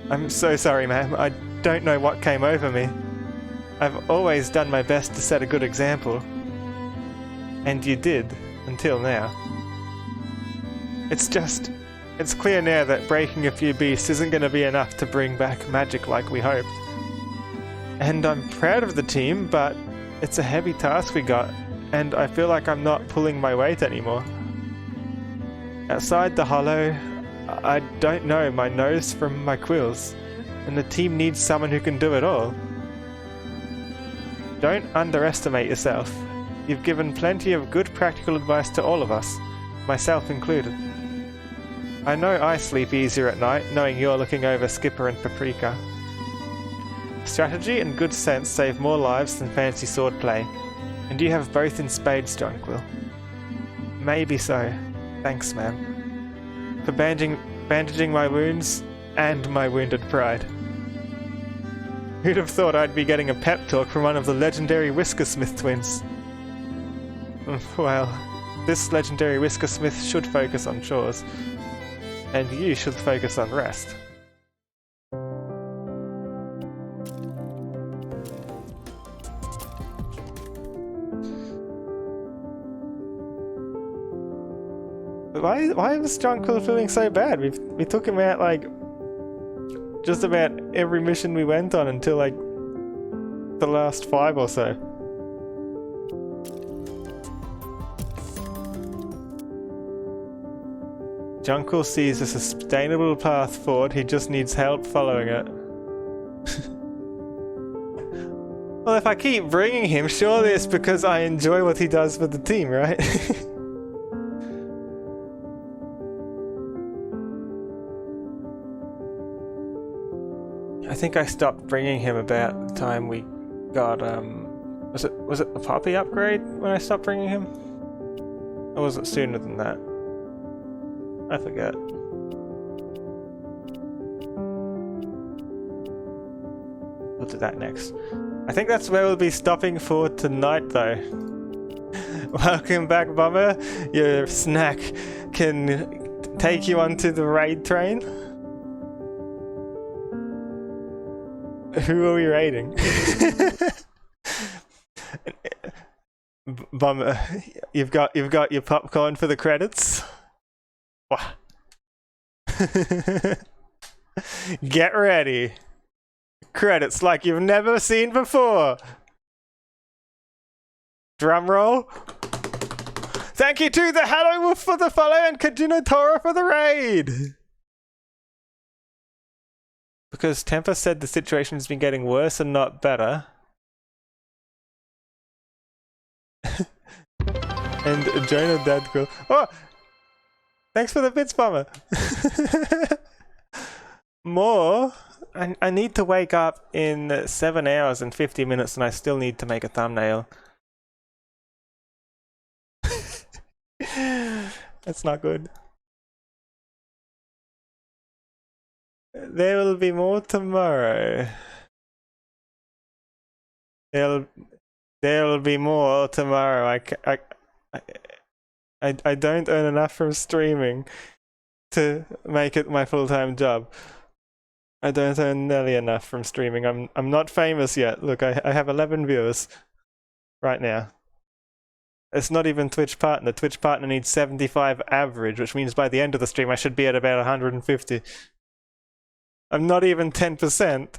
I'm so sorry, ma'am. I don't know what came over me. I've always done my best to set a good example. And you did, until now. It's clear now that breaking a few beasts isn't going to be enough to bring back magic like we hoped. And I'm proud of the team, but it's a heavy task we got, and I feel like I'm not pulling my weight anymore. Outside the hollow, I don't know my nose from my quills, and the team needs someone who can do it all. Don't underestimate yourself. You've given plenty of good practical advice to all of us, myself included. I know I sleep easier at night knowing you're looking over Skipper and Paprika. Strategy and good sense save more lives than fancy swordplay, and you have both in spades, Jonquil. Maybe so. Thanks, ma'am. For bandaging my wounds and my wounded pride. Who'd have thought I'd be getting a pep talk from one of the legendary Whiskersmith twins? Well, this legendary Whiskersmith should focus on chores, and you should focus on rest. Why was Jonquil feeling so bad? We took him out like just about every mission we went on until like the last 5 or so. Jonquil sees a sustainable path forward, he just needs help following it. Well, if I keep bringing him, surely it's because I enjoy what he does for the team, right? I think I stopped bringing him about the time we got, was it the Poppy upgrade when I stopped bringing him? Or was it sooner than that? I forget. We'll do that next. I think that's where we'll be stopping for tonight though. Welcome back, Bomber. Your snack can take you onto the raid train. Who are we raiding? Bomber, you've got your popcorn for the credits. Get ready. Credits like you've never seen before. Drum roll. Thank you to the Hello Wolf for the follow and Kajuna Tora for the raid. Because Temper said the situation has been getting worse and not better. And Jonah Dadgirl. Oh! Thanks for the bits, Bomber! More? I need to wake up in 7 hours and 50 minutes and I still need to make a thumbnail. That's not good. There will be more tomorrow. There will be more tomorrow. I don't earn enough from streaming to make it my full-time job. I don't earn nearly enough from streaming. I'm not famous yet. Look, I have 11 viewers right now. It's not even Twitch Partner. Twitch Partner needs 75 average, which means by the end of the stream I should be at about 150. I'm not even 10%.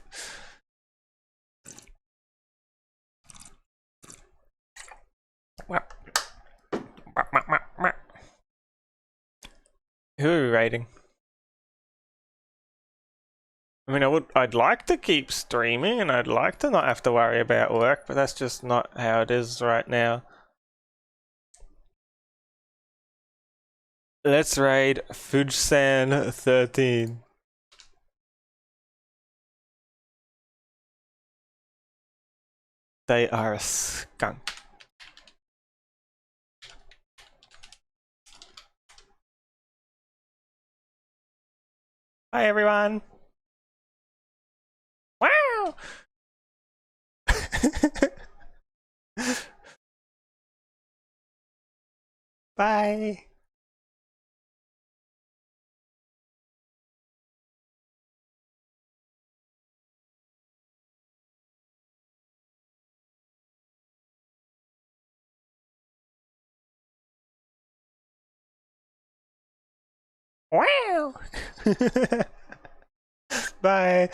Who are we raiding? I mean, I'd like to keep streaming and I'd like to not have to worry about work, but that's just not how it is right now. Let's raid Fujsan 13. They are a skunk. Hi everyone! Wow! Bye! Wow! Bye!